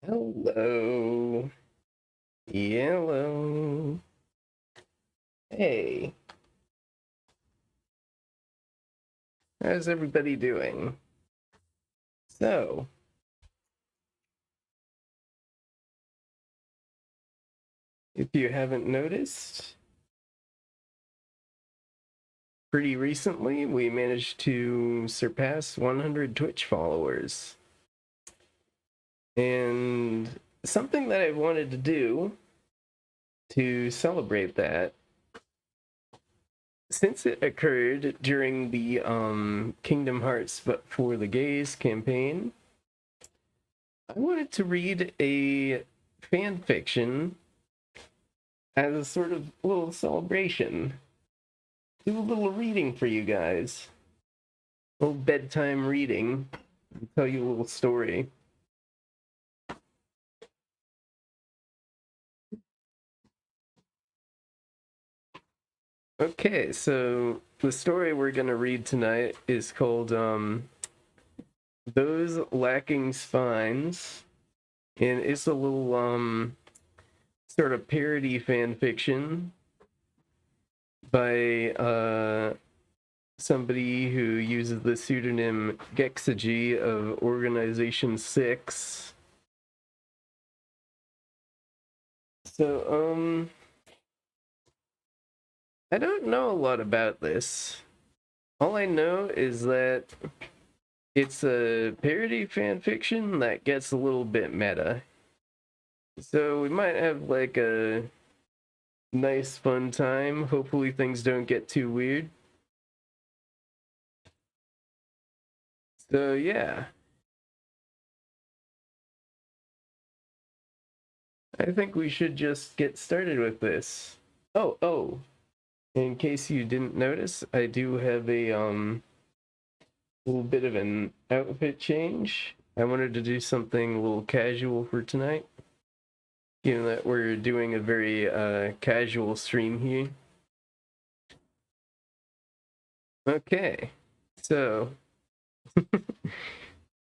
Hello. Yellow. Hey, how's everybody doing? So, if you haven't noticed, pretty recently we managed to surpass 100 Twitch followers. And something that I wanted to do to celebrate that, since it occurred during the Kingdom Hearts But for the Gays campaign, I wanted to read a fan fiction as a sort of little celebration. Do a little reading for you guys. A little bedtime reading. I'll tell you a little story. Okay, so the story we're gonna read tonight is called Those Lacking Spines. And it's a little sort of parody fan fiction by somebody who uses the pseudonym Gexagy of Organization 6. So, I don't know a lot about this. All I know is that it's a parody fan fiction that gets a little bit meta. So we might have like a nice fun time. Hopefully things don't get too weird. So yeah, I think we should just get started with this. Oh, in case you didn't notice, I do have a little bit of an outfit change. I wanted to do something a little casual for tonight, given that we're doing a very casual stream here. Okay, so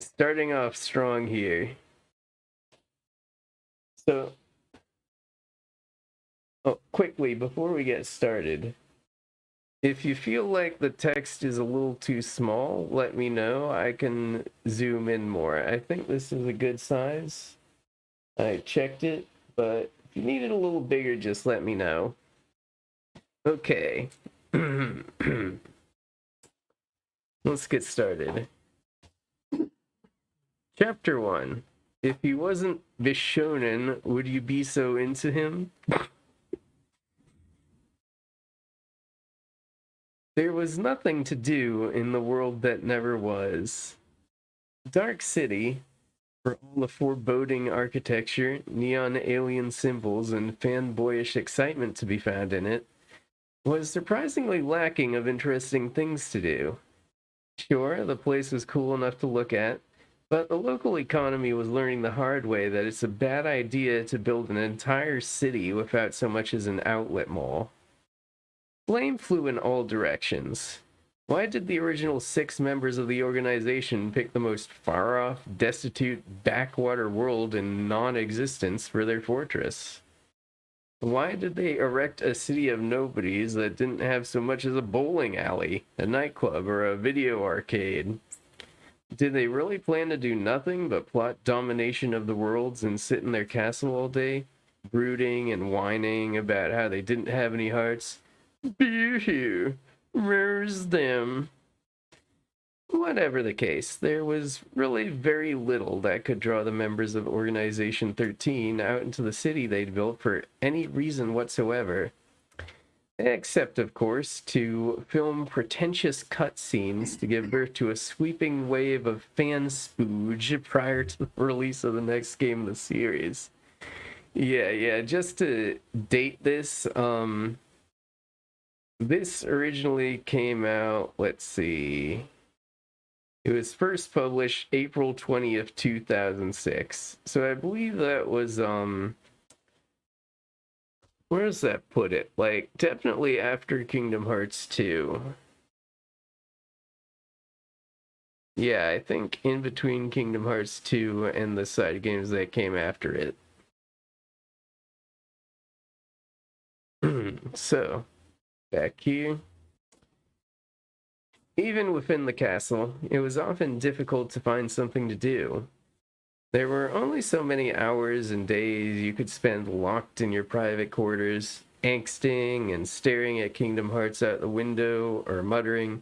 starting off strong here. So, quickly, before we get started, if you feel like the text is a little too small, let me know. I can zoom in more. I think this is a good size. I checked it, but if you need it a little bigger, just let me know. Okay. Let's get started. Chapter 1. If he wasn't Vishonen, would you be so into him? There was nothing to do in the world that never was. Dark City, for all the foreboding architecture, neon alien symbols, and fanboyish excitement to be found in it, was surprisingly lacking of interesting things to do. Sure, the place was cool enough to look at, but the local economy was learning the hard way that it's a bad idea to build an entire city without so much as an outlet mall. Blame flew in all directions. Why did the original 6 members of the organization pick the most far off, destitute, backwater world in non existence for their fortress? Why did they erect a city of nobodies that didn't have so much as a bowling alley, a nightclub, or a video arcade? Did they really plan to do nothing but plot domination of the worlds and sit in their castle all day, brooding and whining about how they didn't have any hearts? Boo-hoo, where's them? Whatever the case, there was really very little that could draw the members of Organization 13 out into the city they'd built for any reason whatsoever. Except, of course, to film pretentious cutscenes to give birth to a sweeping wave of fan spooge prior to the release of the next game in the series. Yeah, just to date this, this originally came out, let's see. It was first published April 20th, 2006. So I believe that was where does that put it? Like definitely after Kingdom Hearts 2. Yeah, I think in between Kingdom Hearts 2 and the side games that came after it. So, back here. Even within the castle, it was often difficult to find something to do. There were only so many hours and days you could spend locked in your private quarters, angsting and staring at Kingdom Hearts out the window or muttering,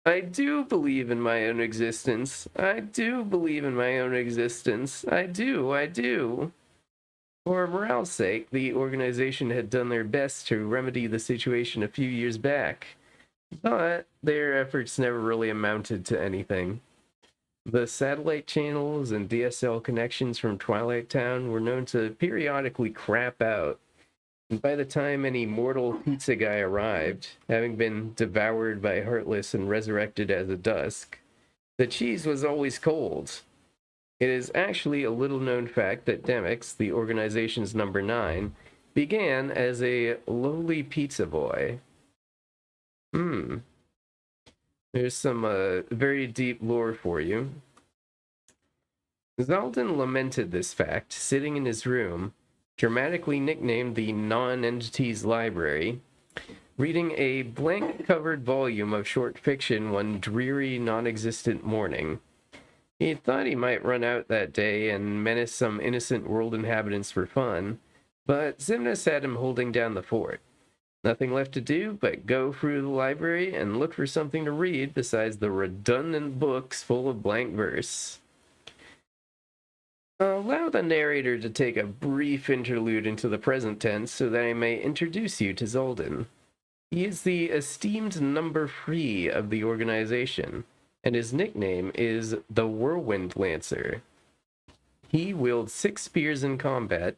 I do believe in my own existence. I do believe in my own existence. I do, I do. For morale's sake, the organization had done their best to remedy the situation a few years back, but their efforts never really amounted to anything. The satellite channels and DSL connections from Twilight Town were known to periodically crap out, and by the time any mortal pizza guy arrived, having been devoured by Heartless and resurrected as a dusk, the cheese was always cold. It is actually a little known fact that Demix, the organization's number 9, began as a lowly pizza boy. There's some very deep lore for you. Zaldin lamented this fact, sitting in his room, dramatically nicknamed the Non-Entities Library, reading a blank-covered volume of short fiction one dreary, non-existent morning. He thought he might run out that day and menace some innocent world inhabitants for fun, but Xemnas had him holding down the fort. Nothing left to do but go through the library and look for something to read besides the redundant books full of blank verse. Allow the narrator to take a brief interlude into the present tense so that I may introduce you to Zoldan. He is the esteemed number 3 of the organization, and his nickname is the Whirlwind Lancer. He wields 6 spears in combat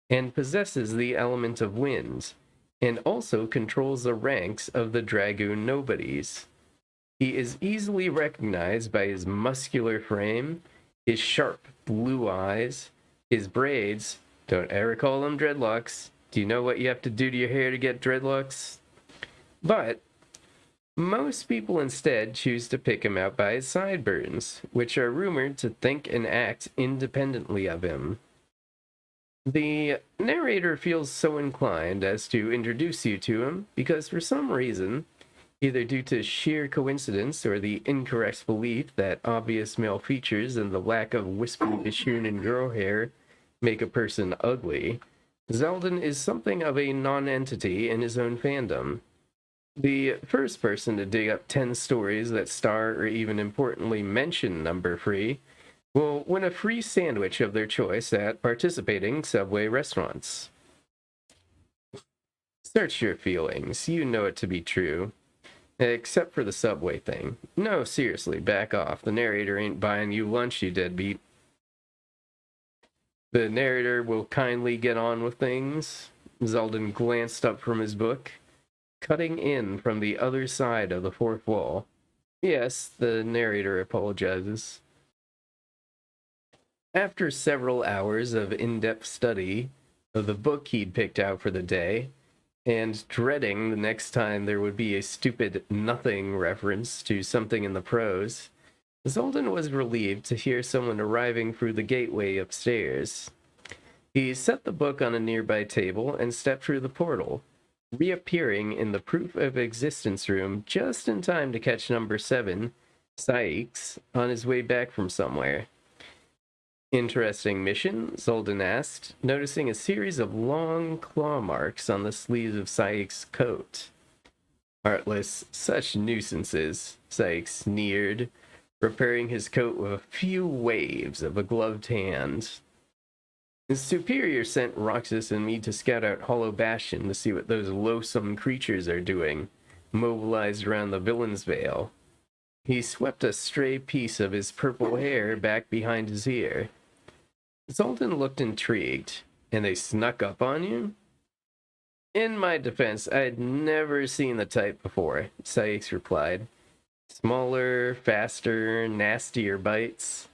and possesses the element of wind, and also controls the ranks of the Dragoon Nobodies. He is easily recognized by his muscular frame, his sharp blue eyes, his braids. Don't ever call them dreadlocks. Do you know what you have to do to your hair to get dreadlocks? But most people instead choose to pick him out by his sideburns, which are rumored to think and act independently of him. The narrator feels so inclined as to introduce you to him because for some reason, either due to sheer coincidence or the incorrect belief that obvious male features and the lack of wispy Bishun and girl hair make a person ugly, Zeldin is something of a non-entity in his own fandom. The first person to dig up 10 stories that star or even importantly mention number 3 will win a free sandwich of their choice at participating Subway restaurants. Search your feelings. You know it to be true. Except for the Subway thing. No, seriously, back off. The narrator ain't buying you lunch, you deadbeat. The narrator will kindly get on with things. Zeldin glanced up from his book, cutting in from the other side of the fourth wall. Yes, the narrator apologizes. After several hours of in-depth study of the book he'd picked out for the day, and dreading the next time there would be a stupid nothing reference to something in the prose, Zoldan was relieved to hear someone arriving through the gateway upstairs. He set the book on a nearby table and stepped through the portal, reappearing in the proof of existence room just in time to catch number 7, Sykes, on his way back from somewhere. Interesting mission? Zoldan asked, noticing a series of long claw marks on the sleeves of Sykes' coat. Heartless, such nuisances, Sykes sneered, repairing his coat with a few waves of a gloved hand. His superior sent Roxas and me to scout out Hollow Bastion to see what those loathsome creatures are doing, mobilized around the Villain's Veil. He swept a stray piece of his purple hair back behind his ear. Zoldan looked intrigued. And they snuck up on you? In my defense, I had never seen the type before, Sykes replied. Smaller, faster, nastier bites.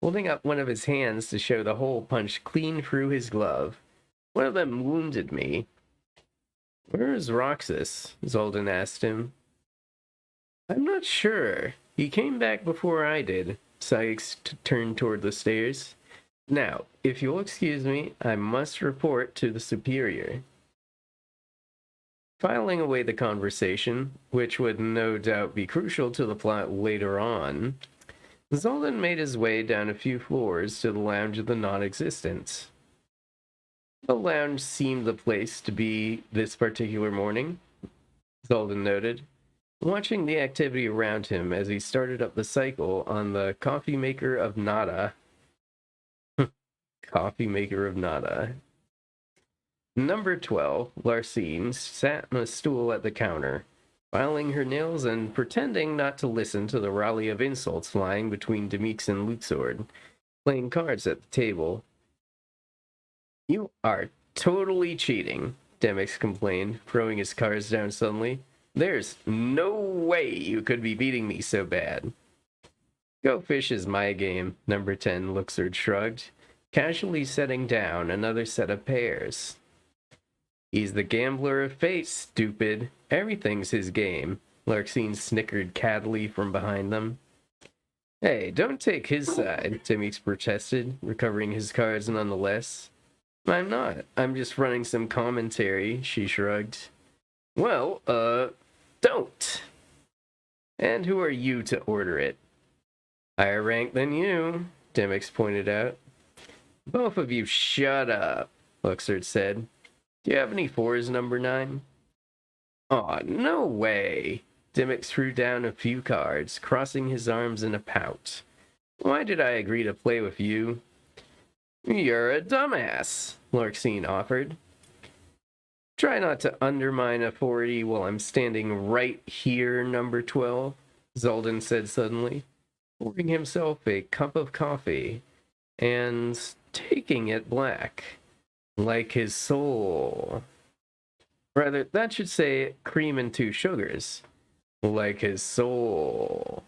Holding up one of his hands to show the hole punched clean through his glove. One of them wounded me. Where is Roxas? Zoldan asked him. I'm not sure. He came back before I did. Sykes turned toward the stairs. Now, if you'll excuse me, I must report to the superior. Filing away the conversation, which would no doubt be crucial to the plot later on, Zolden made his way down a few floors to the lounge of the non-existent. The lounge seemed the place to be this particular morning, Zolden noted, watching the activity around him as he started up the cycle on the coffee maker of nada. Coffee maker of nada. Number 12, Larcene, sat on a stool at the counter, filing her nails and pretending not to listen to the rally of insults flying between Demix and Luxord, playing cards at the table. You are totally cheating, Demix complained, throwing his cards down suddenly. There's no way you could be beating me so bad. Go fish is my game, number 10, Luxord shrugged, casually setting down another set of pairs. He's the gambler of fate, stupid. Everything's his game, Larcene snickered cattily from behind them. Hey, don't take his side, Demix protested, recovering his cards nonetheless. I'm not. I'm just running some commentary, she shrugged. Well, don't. And who are you to order it? Higher rank than you, Demix pointed out. Both of you shut up, Luxord said. Do you have any fours, number 9? Aw, no way. Demix threw down a few cards, crossing his arms in a pout. Why did I agree to play with you? You're a dumbass, Larcene offered. Try not to undermine authority while I'm standing right here, number 12, Zolden said suddenly, pouring himself a cup of coffee and taking it black. Like his soul. Rather, that should say cream and 2 sugars. Like his soul.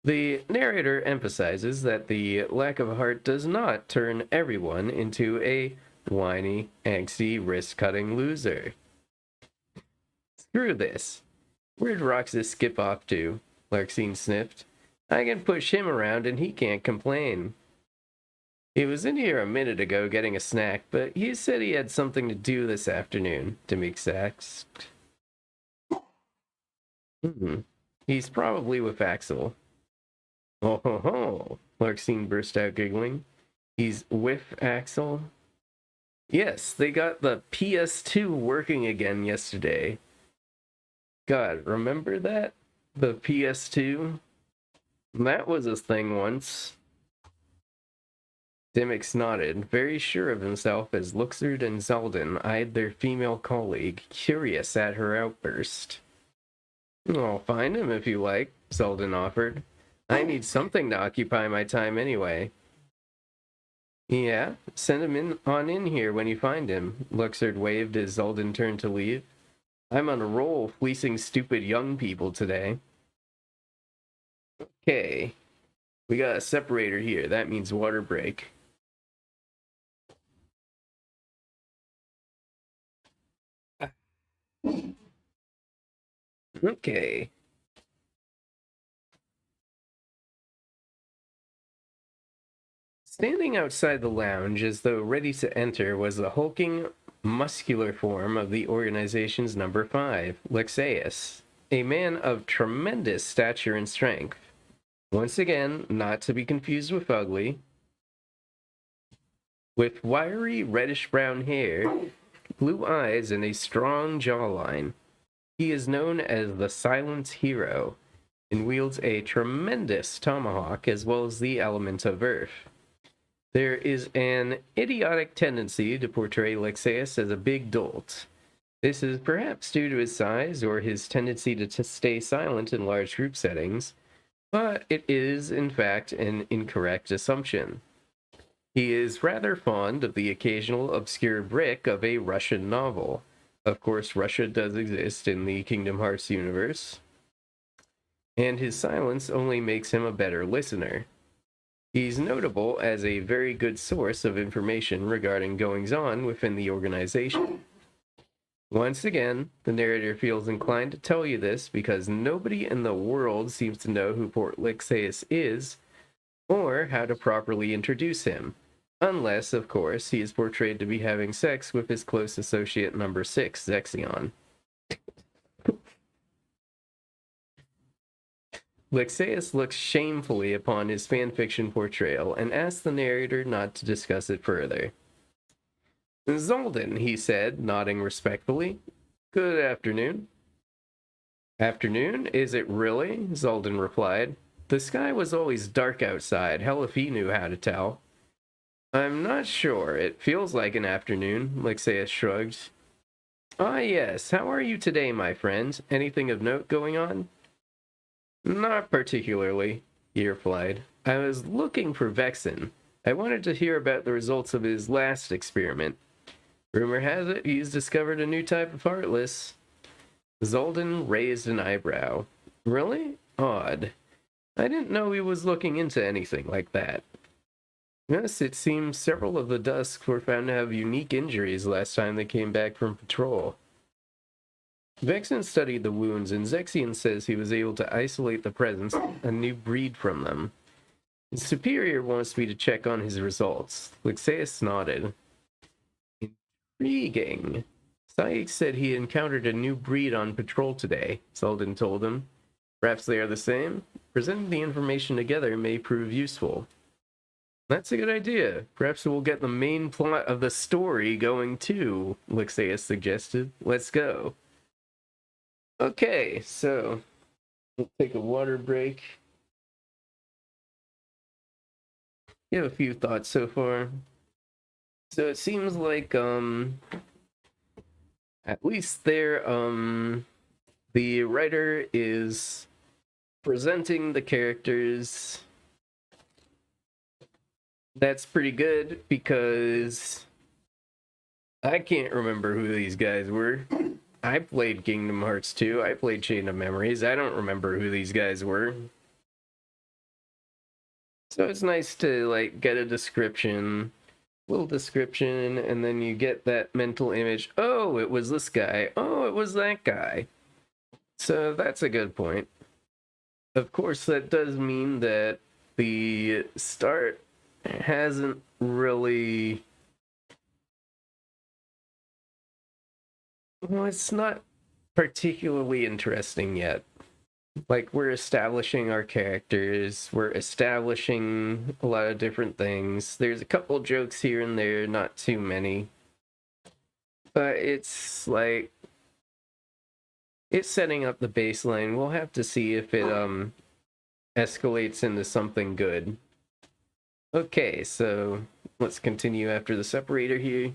The narrator emphasizes that the lack of heart does not turn everyone into a whiny, angsty, wrist-cutting loser. Screw this. Where'd Roxas skip off to? Larcene sniffed. I can push him around and he can't complain. He was in here a minute ago getting a snack, but he said he had something to do this afternoon, Demix asked. He's probably with Axel. Oh ho ho, Larcene burst out giggling. He's with Axel? Yes, they got the PS2 working again yesterday. God, remember that? The PS2? That was a thing once. Demix nodded, very sure of himself as Luxord and Zolden eyed their female colleague, curious at her outburst. I'll find him if you like, Zolden offered. I need something to occupy my time anyway. Yeah, send him in here when you find him, Luxord waved as Zolden turned to leave. I'm on a roll fleecing stupid young people today. Okay, we got a separator here. That means water break. Okay. Standing outside the lounge as though ready to enter was the hulking, muscular form of the organization's number 5, Lexaeus, a man of tremendous stature and strength. Once again, not to be confused with ugly. With wiry reddish-brown hair, blue eyes, and a strong jawline. He is known as the Silent Hero, and wields a tremendous tomahawk as well as the element of earth. There is an idiotic tendency to portray Lexaeus as a big dolt. This is perhaps due to his size or his tendency to stay silent in large group settings, but it is, in fact, an incorrect assumption. He is rather fond of the occasional obscure brick of a Russian novel. Of course, Russia does exist in the Kingdom Hearts universe. And his silence only makes him a better listener. He's notable as a very good source of information regarding goings-on within the organization. Once again, the narrator feels inclined to tell you this because nobody in the world seems to know who Port Lixaeus is or how to properly introduce him. Unless, of course, he is portrayed to be having sex with his close associate number 6, Zexion. Lixaeus looks shamefully upon his fanfiction portrayal and asks the narrator not to discuss it further. Zolden, he said, nodding respectfully. Good afternoon. Afternoon? Is it really? Zolden replied. The sky was always dark outside. Hell if he knew how to tell. I'm not sure. It feels like an afternoon, Lixaeus shrugged. Ah, yes. How are you today, my friend? Anything of note going on? Not particularly, he replied. I was looking for Vexen. I wanted to hear about the results of his last experiment. Rumor has it he's discovered a new type of heartless. Zolden raised an eyebrow. Really? Odd. I didn't know he was looking into anything like that. Yes, it seems several of the Dusks were found to have unique injuries last time they came back from patrol. Vexen studied the wounds, and Zexion says he was able to isolate the presence of a new breed from them. His superior wants me to check on his results. Lixaeus nodded. Intriguing. Saik said he encountered a new breed on patrol today, Zolden told him. Perhaps they are the same? Presenting the information together may prove useful. That's a good idea. Perhaps we'll get the main plot of the story going too, Lixaeus suggested. Let's go. Okay, so we'll take a water break. You have a few thoughts so far. So it seems like at least there the writer is presenting the characters. That's pretty good because I can't remember who these guys were. I played Kingdom Hearts 2. I played Chain of Memories. I don't remember who these guys were. So it's nice to like get a description, little description, and then you get that mental image. Oh, it was this guy. Oh, it was that guy. So that's a good point. Of course, that does mean that the start hasn't really... Well, it's not particularly interesting yet. Like, we're establishing our characters, we're establishing a lot of different things. There's a couple jokes here and there, not too many. But it's like... It's setting up the baseline. We'll have to see if it escalates into something good. Okay, so let's continue after the separator here.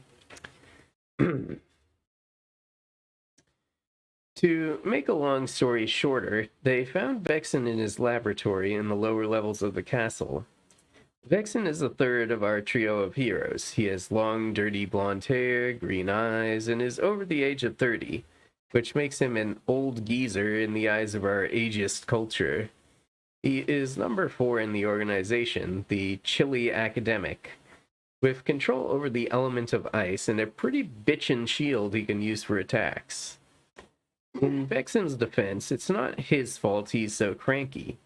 To make a long story shorter, they found Vexen in his laboratory in the lower levels of the castle. Vexen is the third of our trio of heroes. He has long, dirty blonde hair, green eyes, and is over the age of 30, which makes him an old geezer in the eyes of our ageist culture. He is number 4 in the organization, the Chilly Academic, with control over the element of ice and a pretty bitchin' shield he can use for attacks. In Vexen's defense, it's not his fault he's so cranky.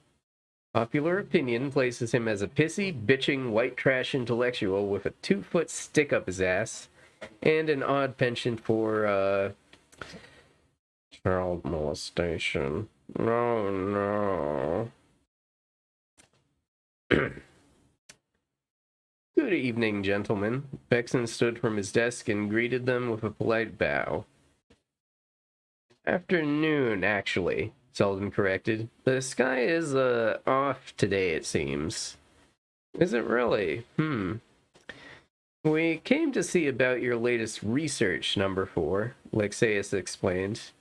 Popular opinion places him as a pissy, bitching, white trash intellectual with a 2-foot stick up his ass and an odd penchant for, child molestation. Oh, no. Good evening, gentlemen. Vexen stood from his desk and greeted them with a polite bow. Afternoon, actually, Selden corrected. The sky is, off today, it seems. Is it really? We came to see about your latest research, number 4, Lixaeus explained.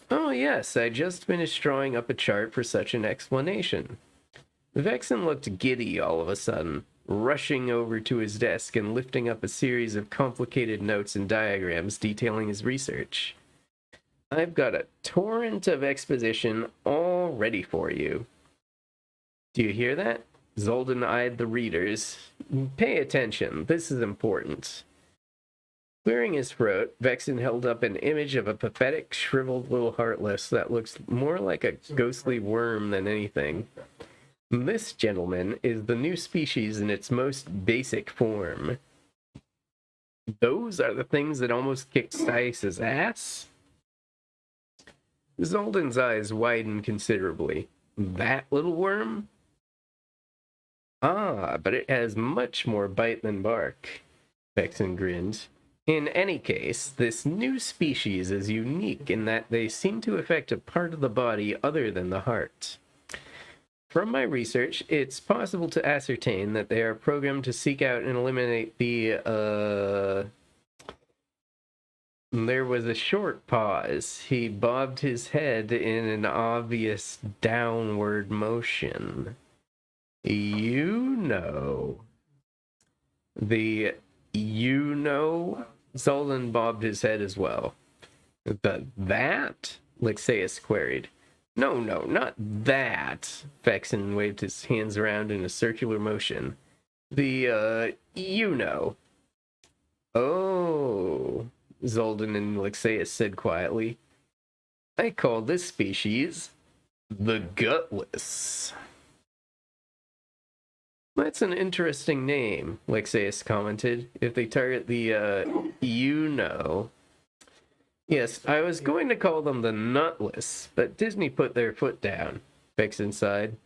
Oh yes, I just finished drawing up a chart for such an explanation. Vexen looked giddy all of a sudden, rushing over to his desk and lifting up a series of complicated notes and diagrams detailing his research. I've got a torrent of exposition all ready for you. Do you hear that? Zolden eyed the readers. Pay attention, this is important. Clearing his throat, Vexen held up an image of a pathetic, shriveled little heartless that looks more like a ghostly worm than anything. This, gentleman, is the new species in its most basic form. Those are the things that almost kicked Stice's ass? Zolden's eyes widened considerably. That little worm? Ah, but it has much more bite than bark. Vexen grinned. In any case, this new species is unique in that they seem to affect a part of the body other than the heart. From my research, it's possible to ascertain that they are programmed to seek out and eliminate the, There was a short pause. He bobbed his head in an obvious downward motion. You know. The you know? Zoldan bobbed his head as well. The that? Lixeus queried. No, not that. Vexen waved his hands around in a circular motion. The, you know. Oh, Zoldan and Lixeus said quietly. I call this species the Gutless. That's an interesting name, Lixeus commented. If they target the, you know. Yes, I was going to call them the Nutless, but Disney put their foot down, Vexen sighed.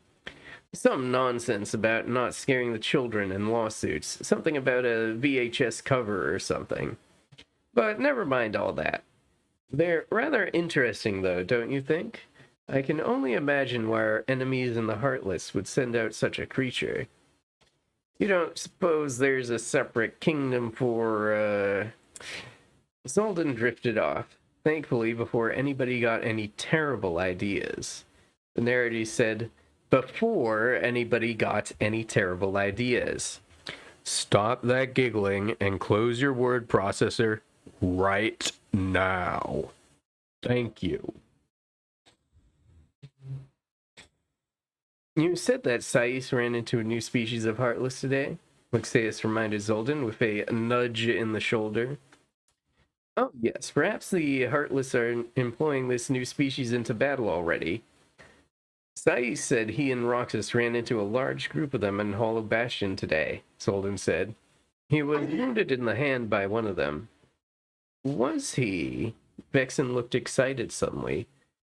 Some nonsense about not scaring the children and lawsuits. Something about a VHS cover or something. But never mind all that. They're rather interesting, though, don't you think? I can only imagine why our enemies in the Heartless would send out such a creature. You don't suppose there's a separate kingdom for, Zoldan drifted off, thankfully before anybody got any terrible ideas. The narrative said, before anybody got any terrible ideas. Stop that giggling and close your word processor right now. Thank you. You said that Sais ran into a new species of Heartless today? Lixeus reminded Zoldan with a nudge in the shoulder. Oh, yes, perhaps the Heartless are employing this new species into battle already. Sais said he and Roxas ran into a large group of them in Hollow Bastion today, Zoldan said. He was wounded in the hand by one of them. Was he? Vexen looked excited suddenly.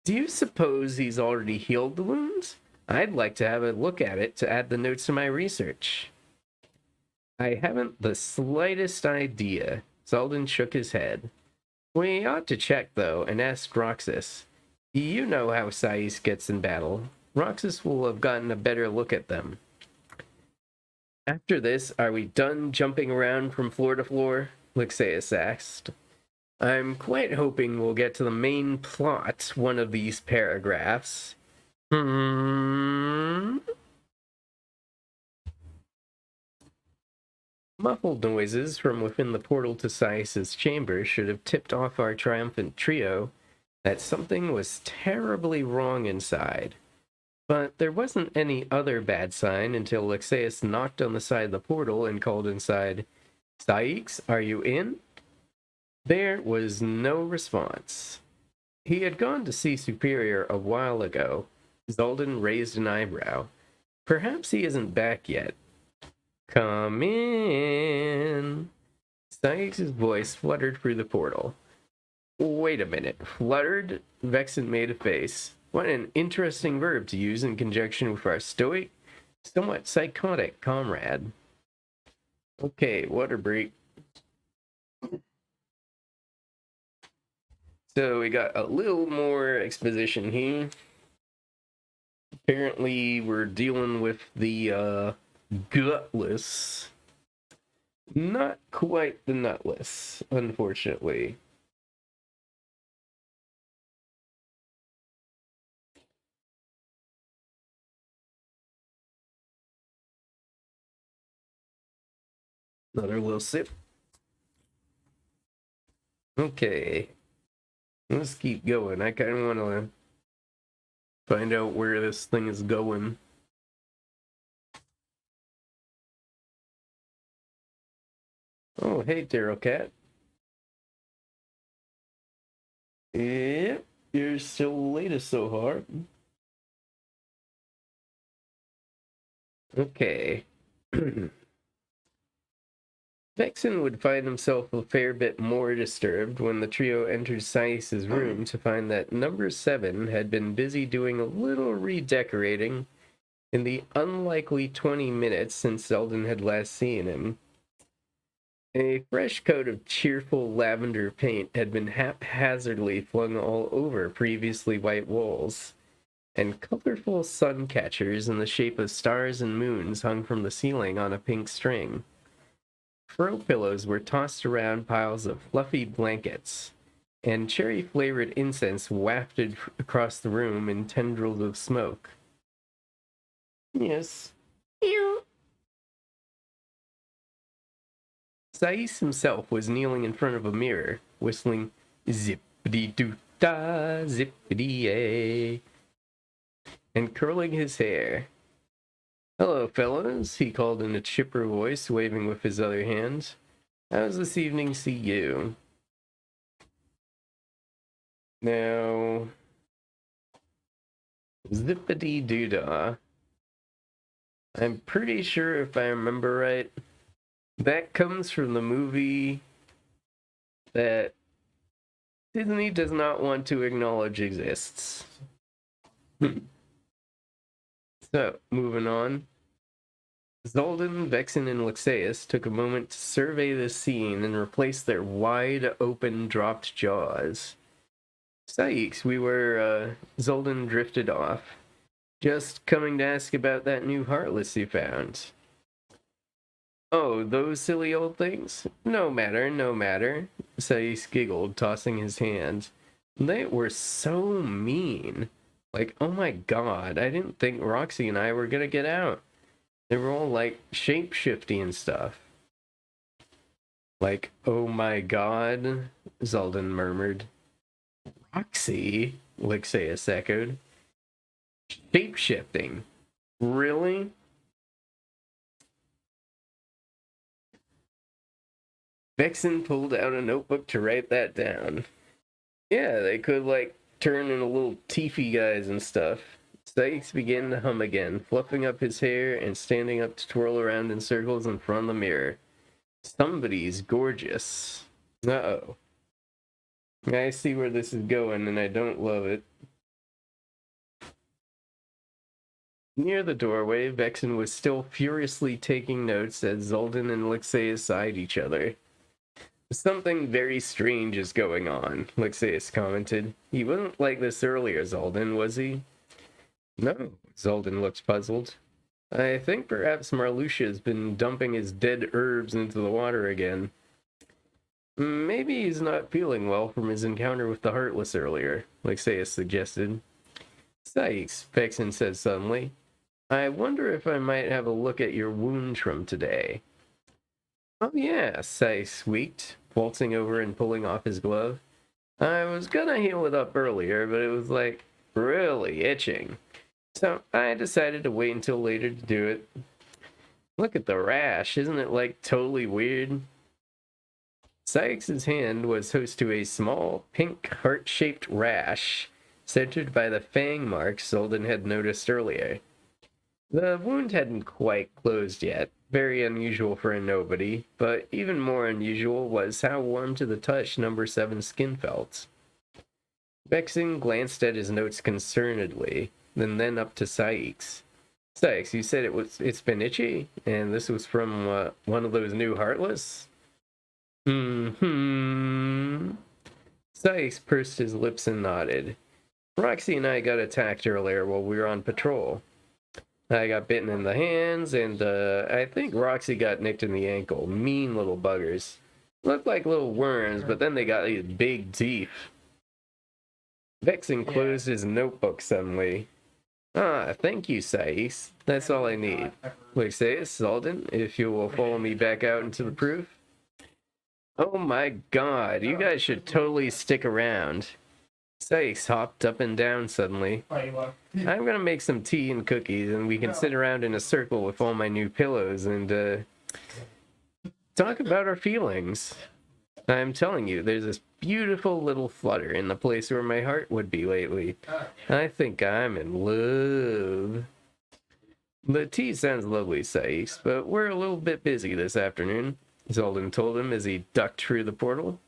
Do you suppose he's already healed the wounds? I'd like to have a look at it to add the notes to my research. I haven't the slightest idea. Zoldan shook his head. We ought to check, though, and ask Roxas. You know how Sais gets in battle. Roxas will have gotten a better look at them. After this, are we done jumping around from floor to floor? Lixeus asked. I'm quite hoping we'll get to the main plot one of these paragraphs. Muffled noises from within the portal to Sais's chamber should have tipped off our triumphant trio that something was terribly wrong inside. But there wasn't any other bad sign until Lixeus knocked on the side of the portal and called inside, Saix, are you in? There was no response. He had gone to see Superior a while ago. Zoldan raised an eyebrow. Perhaps he isn't back yet. Come in. Saix's voice fluttered through the portal. Wait a minute. Fluttered? Vexen made a face. What an interesting verb to use in conjunction with our stoic, somewhat psychotic comrade. Okay, water break. So we got a little more exposition here. Apparently we're dealing with the Gutless. Not quite the Nutless, unfortunately. Another little sip. Okay. Let's keep going. I kind of want to find out where this thing is going. Oh, hey, Daryl Cat. Yep, you're still latest so hard. Okay. Vexen would find himself a fair bit more disturbed when the trio entered Sais's room to find that number 7 had been busy doing a little redecorating in the unlikely 20 minutes since Selden had last seen him. A fresh coat of cheerful lavender paint had been haphazardly flung all over previously white walls, and colorful sun catchers in the shape of stars and moons hung from the ceiling on a pink string. Throw pillows were tossed around piles of fluffy blankets, and cherry-flavored incense wafted across the room in tendrils of smoke. Yes. Sais himself was kneeling in front of a mirror, whistling zippity-doo-dah, zippity-ay, and curling his hair. "Hello, fellows," he called in a chipper voice, waving with his other hand. "How's this evening see you?" Now, zippity-doo-dah. I'm pretty sure, if I remember right, that comes from the movie that Disney does not want to acknowledge exists. So, moving on. Zoldan, Vexen, and Lexaeus took a moment to survey the scene and replace their wide-open, dropped jaws. "Sykes, Zoldan drifted off. Just coming to ask about that new Heartless you found." "Oh, those silly old things? No matter, no matter," Sykes giggled, tossing his hand. "They were so mean. Like, oh my god, I didn't think Roxy and I were gonna get out. They were all, like, shape-shifty and stuff." "Like, oh my god," Zoldan murmured. "Roxy?" Lixeus echoed. "Shape-shifting? Really?" Vexen pulled out a notebook to write that down. "Yeah, they could, like, turn into little teefy guys and stuff." Sykes began to hum again, fluffing up his hair and standing up to twirl around in circles in front of the mirror. "Somebody's gorgeous." Uh-oh. I see where this is going, and I don't love it. Near the doorway, Vexen was still furiously taking notes as Zoldan and Lixeus eyed each other. "Something very strange is going on," Lixeus commented. "He wasn't like this earlier, Zoldan, was he?" "No," Zoldan looked puzzled. "I think perhaps Marluxia's been dumping his dead herbs into the water again." "Maybe he's not feeling well from his encounter with the Heartless earlier," Lixeus suggested. "Sykes," Vexen said suddenly, "I wonder if I might have a look at your wound from today." "Oh yeah," Sykes squeaked, waltzing over and pulling off his glove. "I was gonna heal it up earlier, but it was, like, really itching. So I decided to wait until later to do it. Look at the rash, isn't it, like, totally weird?" Sykes' hand was host to a small, pink, heart-shaped rash, centered by the fang marks Zoldan had noticed earlier. The wound hadn't quite closed yet, very unusual for a nobody, but even more unusual was how warm to the touch number 7's skin felt. Vexen glanced at his notes concernedly, then up to Sykes. "Sykes, you said it's been itchy, and this was from one of those new Heartless?" "Hmm." Sykes pursed his lips and nodded. "Roxy and I got attacked earlier while we were on patrol. I got bitten in the hands, and I think Roxy got nicked in the ankle. Mean little buggers. Looked like little worms, but then they got these big teeth." Vexen closed his notebook suddenly. "Ah, thank you, Sykes. That's all I need. Lixeus, Zoldan, if you will follow me back out into the proof." "Oh my god, you guys should totally stick around." Sykes hopped up and down suddenly. "I'm gonna make some tea and cookies, and we can sit around in a circle with all my new pillows and talk about our feelings." I'm telling you, there's this beautiful little flutter in the place where my heart would be lately. I think I'm in love. The tea sounds lovely, Sykes, but we're a little bit busy this afternoon, Zolden told him as he ducked through the portal.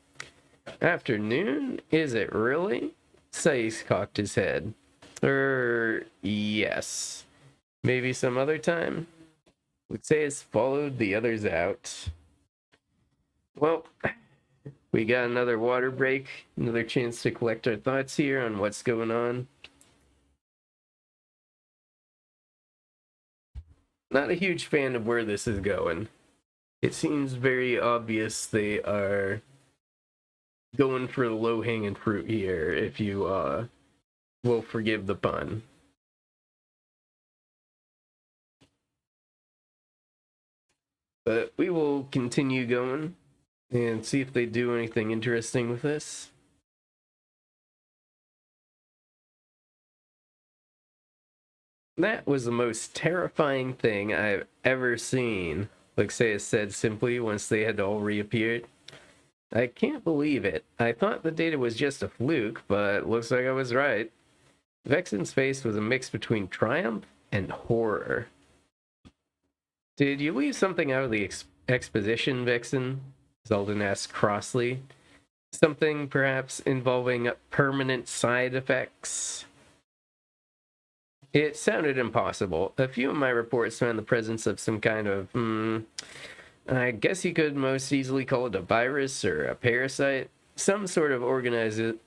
Afternoon? Is it really? Sykes cocked his head. Yes. Maybe some other time? Luxeus followed the others out. Well, we got another water break, another chance to collect our thoughts here on what's going on. Not a huge fan of where this is going. It seems very obvious they are going for the low-hanging fruit here, if you will forgive the pun. But we will continue going and see if they do anything interesting with this. That was the most terrifying thing I've ever seen, Luxeus said simply once they had all reappeared. I can't believe it. I thought the data was just a fluke, but looks like I was right. Vexen's face was a mix between triumph and horror. Did you leave something out of the exposition, Vexen? Zolden asked crossly. Something perhaps involving permanent side effects? It sounded impossible. A few of my reports found the presence of some kind of, I guess you could most easily call it a virus or a parasite. Some sort of organism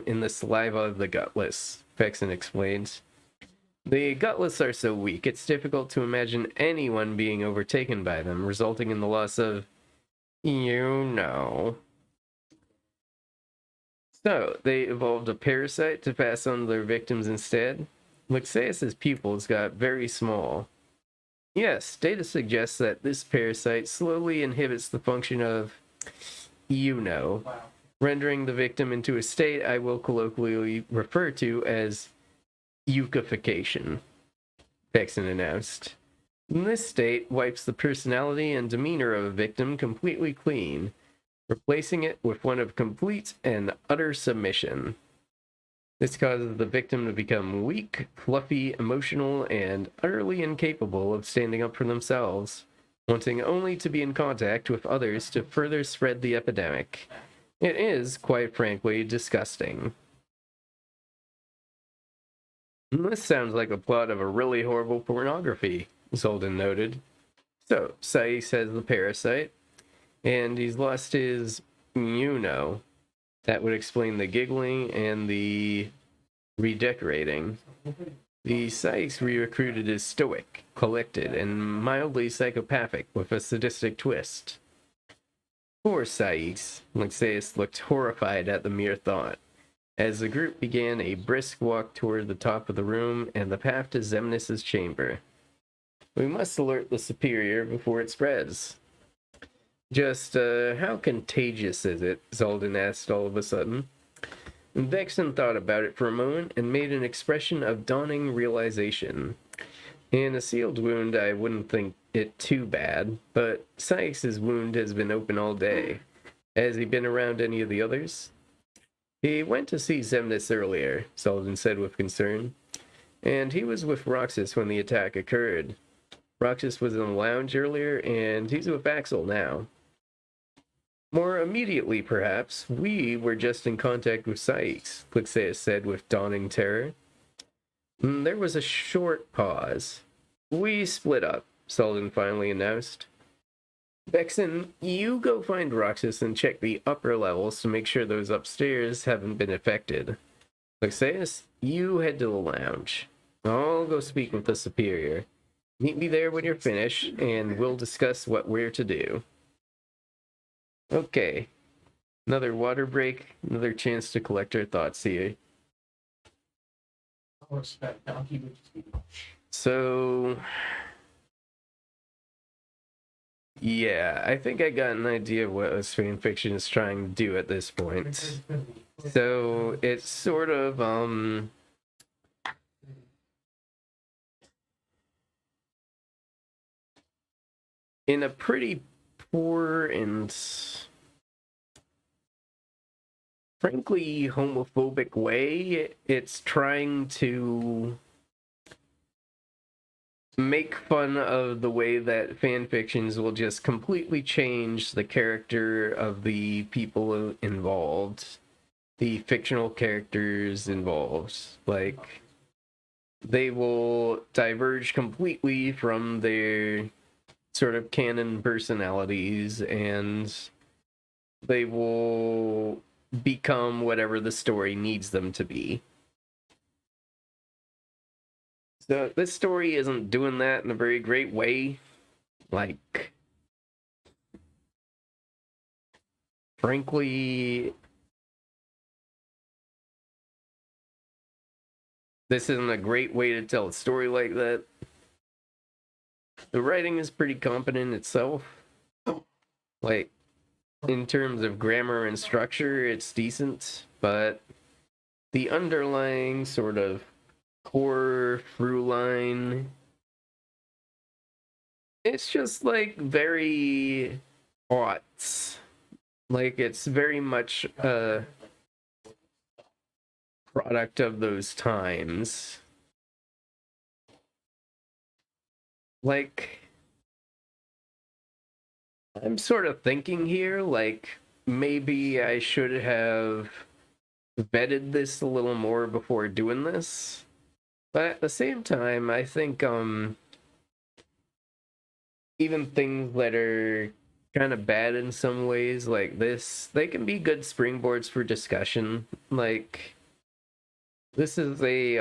in the saliva of the gutless, Vexen explains. The gutless are so weak, it's difficult to imagine anyone being overtaken by them, resulting in the loss of, you know. So, they evolved a parasite to pass on to their victims instead. Luxeus' pupils got very small. Yes, data suggests that this parasite slowly inhibits the function of, rendering the victim into a state I will colloquially refer to as eukification, Vexen announced. This state wipes the personality and demeanor of a victim completely clean, replacing it with one of complete and utter submission. This causes the victim to become weak, fluffy, emotional, and utterly incapable of standing up for themselves, wanting only to be in contact with others to further spread the epidemic. It is, quite frankly, disgusting. This sounds like the plot of a really horrible pornography, Zolden noted. So, Sykes has the parasite, and he's lost his, That would explain the giggling and the redecorating. The Sykes re-recruited as stoic, collected, and mildly psychopathic with a sadistic twist. Poor Sykes, Luxeus looked horrified at the mere thought, as the group began a brisk walk toward the top of the room and the path to Xemnas' chamber. We must alert the Superior before it spreads. Just, how contagious is it? Zolden asked all of a sudden. Vexen thought about it for a moment and made an expression of dawning realization. In a sealed wound, I wouldn't think it too bad, but Sykes' wound has been open all day. Has he been around any of the others? He went to see Xemnas earlier, Zolden said with concern, and he was with Roxas when the attack occurred. Roxas was in the lounge earlier, and he's with Axel now. More immediately, perhaps, we were just in contact with Sykes, Luxeus said with dawning terror. There was a short pause. We split up, Zolden finally announced. Vexen, you go find Roxas and check the upper levels to make sure those upstairs haven't been affected. Luxeus, you head to the lounge. I'll go speak with the Superior. Meet me there when you're finished, and we'll discuss what we're to do. Okay. Another water break, another chance to collect our thoughts here. So, yeah, I think I got an idea of what this fanfiction is trying to do at this point. So, it's sort of, in a pretty poor and frankly homophobic way. It's trying to make fun of the way that fan fictions will just completely change the character of the people involved, the fictional characters involved. Like, they will diverge completely from their sort of canon personalities, and they will become whatever the story needs them to be. So this story isn't doing that in a very great way. Like, frankly, this isn't a great way to tell a story like that. The writing is pretty competent itself. Like, in terms of grammar and structure, it's decent, but the underlying sort of core through line, it's just like very aughts. Like, it's very much a product of those times. Like, I'm sort of thinking here, like, maybe I should have vetted this a little more before doing this. But at the same time, I think even things that are kind of bad in some ways like this, they can be good springboards for discussion. Like, this is a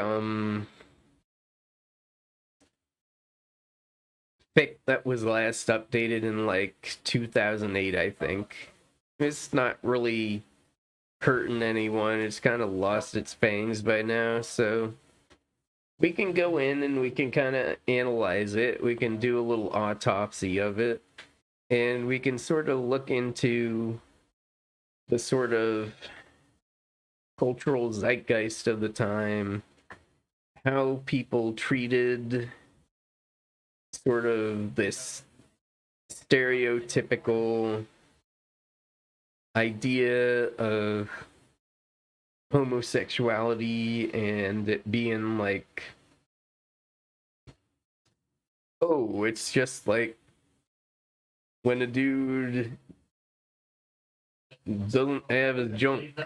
fic that was last updated in like 2008, I think. It's not really hurting anyone. It's kind of lost its fangs by now, so we can go in and we can kind of analyze it. We can do a little autopsy of it, and we can sort of look into the sort of cultural zeitgeist of the time, how people treated sort of this stereotypical idea of homosexuality and it being like, oh, it's just like when a dude doesn't have his junk.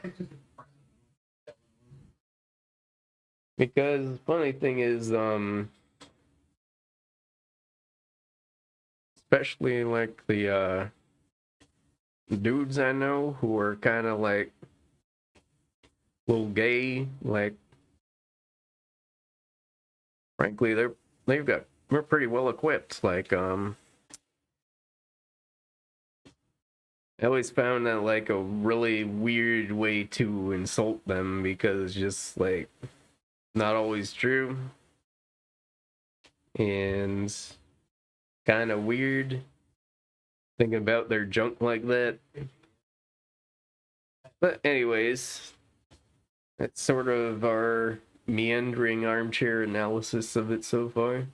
Because funny thing is, especially like the dudes I know who are kind of like a little gay, like, frankly, we're pretty well equipped. Like, I always found that like a really weird way to insult them because it's just like not always true and kind of weird thinking about their junk like that. But anyways, that's sort of our meandering armchair analysis of it so far.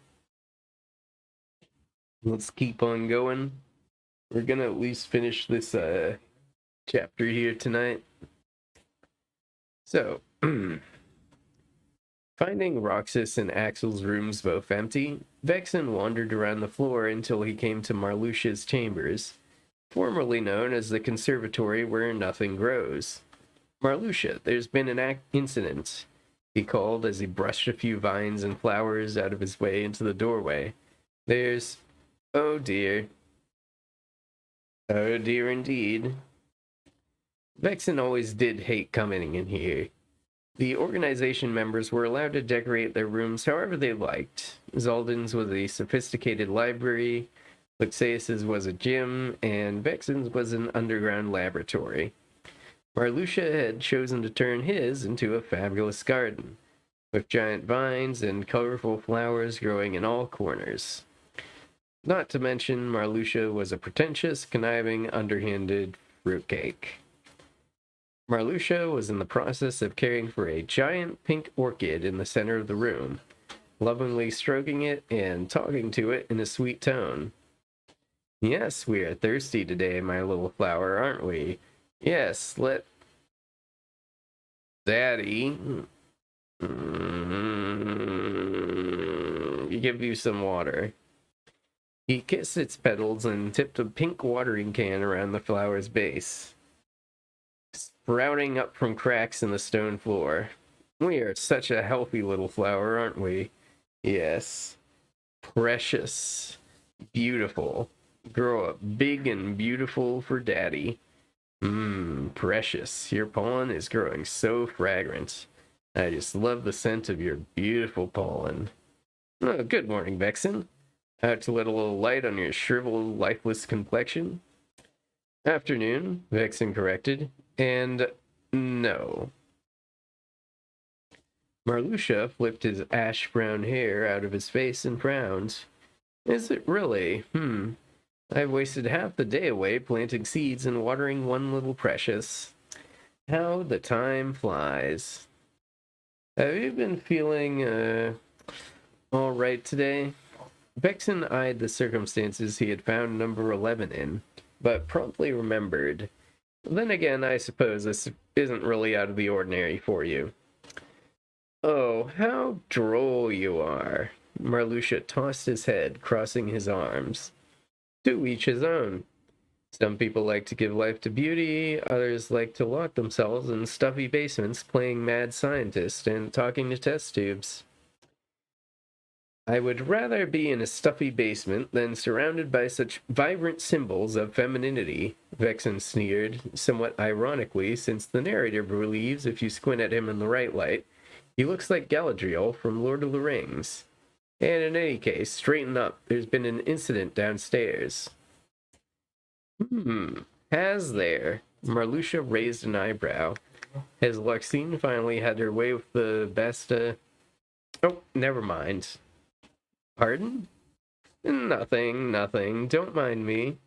Let's keep on going. We're gonna at least finish this chapter here tonight. So, finding Roxas and Axel's rooms both empty, Vexen wandered around the floor until he came to Marluxia's chambers, formerly known as the conservatory where nothing grows. Marluxia, there's been an incident, he called as he brushed a few vines and flowers out of his way into the doorway. There's... oh dear. Oh dear indeed. Vexen always did hate coming in here. The organization members were allowed to decorate their rooms however they liked. Zaldan's was a sophisticated library, Luxeus's was a gym, and Vexen's was an underground laboratory. Marluxia had chosen to turn his into a fabulous garden, with giant vines and colorful flowers growing in all corners. Not to mention, Marluxia was a pretentious, conniving, underhanded fruitcake. Marluxia was in the process of caring for a giant pink orchid in the center of the room, lovingly stroking it and talking to it in a sweet tone. Yes, we are thirsty today, my little flower, aren't we? Yes, Daddy, give you some water. He kissed its petals and tipped a pink watering can around the flower's base, sprouting up from cracks in the stone floor. We are such a healthy little flower, aren't we? Yes. Precious. Beautiful. Grow up big and beautiful for Daddy. Precious. Your pollen is growing so fragrant. I just love the scent of your beautiful pollen. Oh, good morning, Vexen. Out to let a little light on your shriveled, lifeless complexion? Afternoon, Vexen corrected. And no. Marluxia flipped his ash-brown hair out of his face and frowned. Is it really? I've wasted half the day away planting seeds and watering one little precious. How the time flies. Have you been feeling, all right today? Vexen eyed the circumstances he had found number 11 in, but promptly remembered. Then again, I suppose this isn't really out of the ordinary for you. Oh, how droll you are. Marluxia tossed his head, crossing his arms. To each his own. Some people like to give life to beauty, others like to lock themselves in stuffy basements playing mad scientist and talking to test tubes. I would rather be in a stuffy basement than surrounded by such vibrant symbols of femininity, Vexen sneered, somewhat ironically, since the narrator believes if you squint at him in the right light, he looks like Galadriel from Lord of the Rings. And in any case, straighten up. There's been an incident downstairs. Has there? Marluxia raised an eyebrow. Has Luxine finally had her way with the best, Oh, never mind. Pardon? Nothing. Don't mind me.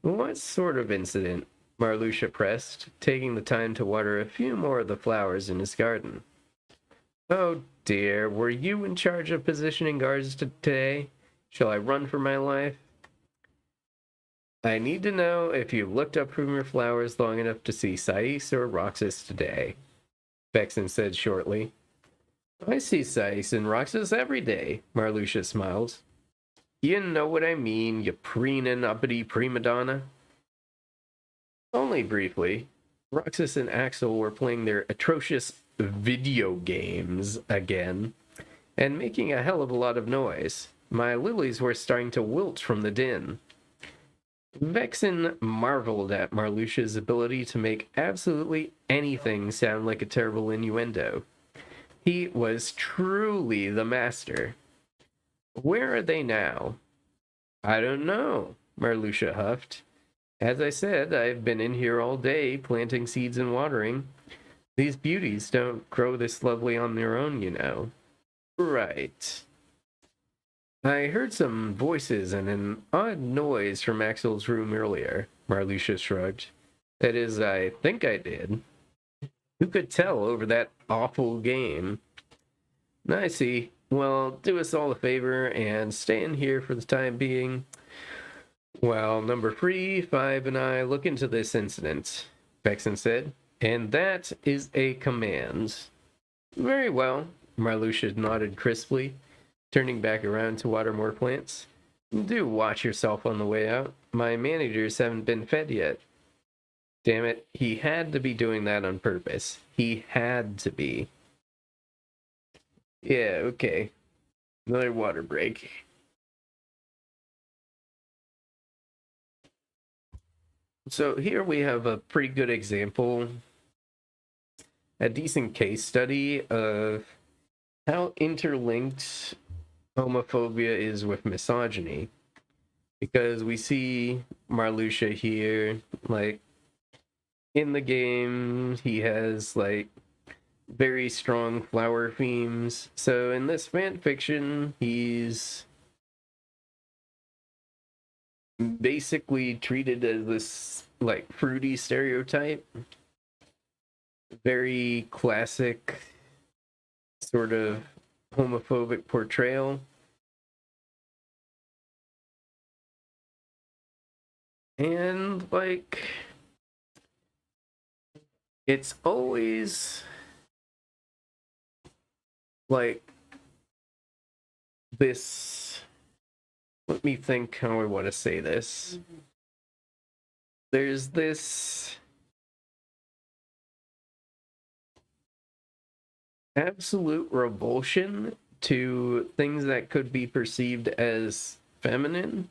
What sort of incident? Marluxia pressed, taking the time to water a few more of the flowers in his garden. Oh dear, were you in charge of positioning guards today? Shall I run for my life? I need to know if you looked up from your flowers long enough to see Sais or Roxas today, Vexen said shortly. I see Sais and Roxas every day, Marluxia smiled. You know what I mean, you preening uppity prima donna? Only briefly. Roxas and Axel were playing their atrocious video games again, and making a hell of a lot of noise. My lilies were starting to wilt from the din. Vexen marveled at Marluxia's ability to make absolutely anything sound like a terrible innuendo. He was truly the master. Where are they now? I don't know, Marluxia huffed. As I said, I've been in here all day planting seeds and watering. These beauties don't grow this lovely on their own, you know. Right. I heard some voices and an odd noise from Axel's room earlier, Marluxia shrugged. That is, I think I did. Who could tell over that awful game? I see. Well, do us all a favor and stay in here for the time being. Well, number 3, 5, and I look into this incident, Vexen said. And that is a command. Very well, Marluxia nodded crisply, turning back around to water more plants. Do watch yourself on the way out. My managers haven't been fed yet. Damn it, he had to be doing that on purpose. He had to be. Yeah, okay. Another water break. So here we have a pretty good example, a decent case study of how interlinked homophobia is with misogyny. Because we see Marluxia here, like, in the game, he has, like, very strong flower themes. So in this fan fiction, he's basically treated as this, like, fruity stereotype. Very classic sort of homophobic portrayal. And, like, it's always like this. Let me think how I want to say this. There's this absolute revulsion to things that could be perceived as feminine.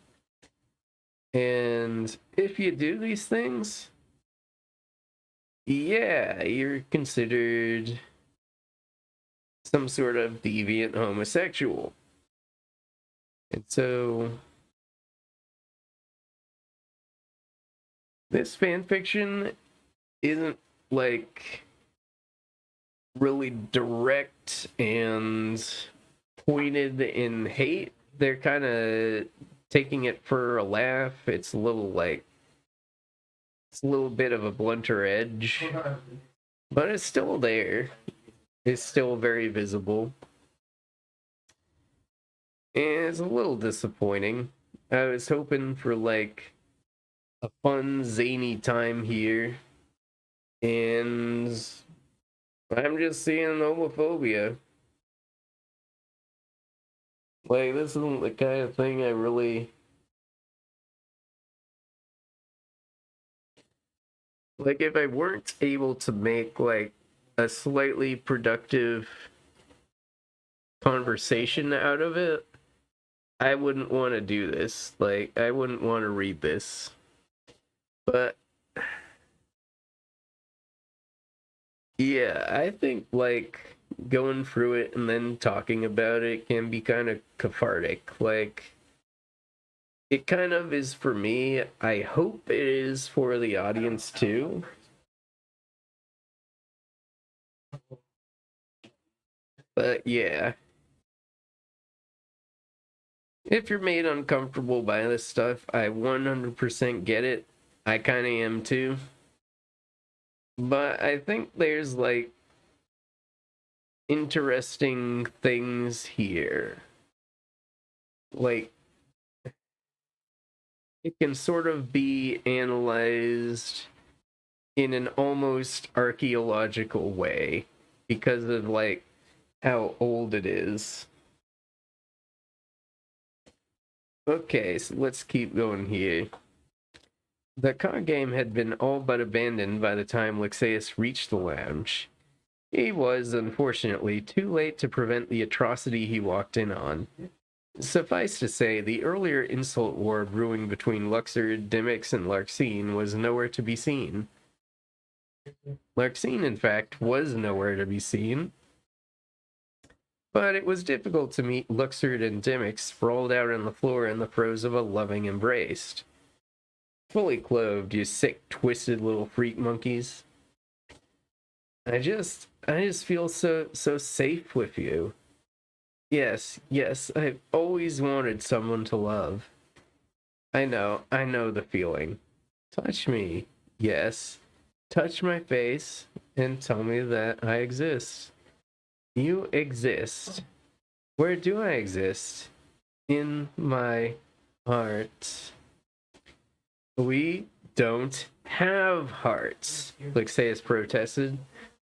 And if you do these things, yeah, you're considered some sort of deviant homosexual. And so this fan fiction isn't like really direct and pointed in hate. They're kind of taking it for a laugh. It's a little bit of a blunter edge, but it's still there. It's still very visible. And it's a little disappointing. I was hoping for like a fun, zany time here, and I'm just seeing homophobia. Like, this isn't the kind of thing I really like. If I weren't able to make like a slightly productive conversation out of it, I wouldn't want to do this. Like, I wouldn't want to read this. But yeah, I think like going through it and then talking about it can be kind of cathartic. Like, it kind of is for me. I hope it is for the audience too. But yeah, if you're made uncomfortable by this stuff, I 100% get it. I kind of am too. But I think there's like interesting things here. Like, it can sort of be analyzed in an almost archaeological way because of like how old it is. Okay, so let's keep going here. The card game had been all but abandoned by the time Lexaeus reached the lounge. He was, unfortunately, too late to prevent the atrocity he walked in on. Suffice to say, the earlier insult war brewing between Luxor, Dimix, and Larxene was nowhere to be seen. Larxene, in fact, was nowhere to be seen. But it was difficult to meet Luxor and Dimix sprawled out on the floor in the throes of a loving embrace. Fully clothed, you sick, twisted little freak monkeys. I just feel so safe with you. Yes, I've always wanted someone to love. I know the feeling. Touch me, yes. Touch my face and tell me that I exist. You exist. Where do I exist? In my heart. We don't have hearts, Lexaeus protested,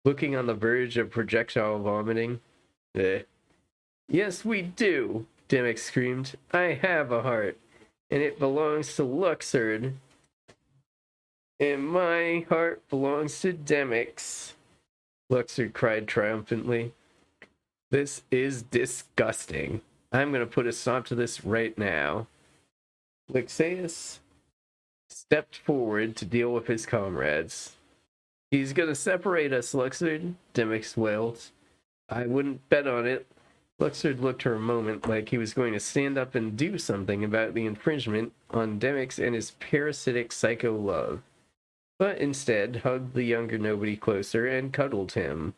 looking on the verge of projectile vomiting. Yes, we do, Dimmick screamed. I have a heart, and it belongs to Luxord. And my heart belongs to Demix, Luxord cried triumphantly. This is disgusting. I'm going to put a stop to this right now. Lexaeus stepped forward to deal with his comrades. He's going to separate us, Luxord, Demix wailed. I wouldn't bet on it. Luxord looked for a moment like he was going to stand up and do something about the infringement on Demix and his parasitic psycho love, but instead hugged the younger nobody closer and cuddled him.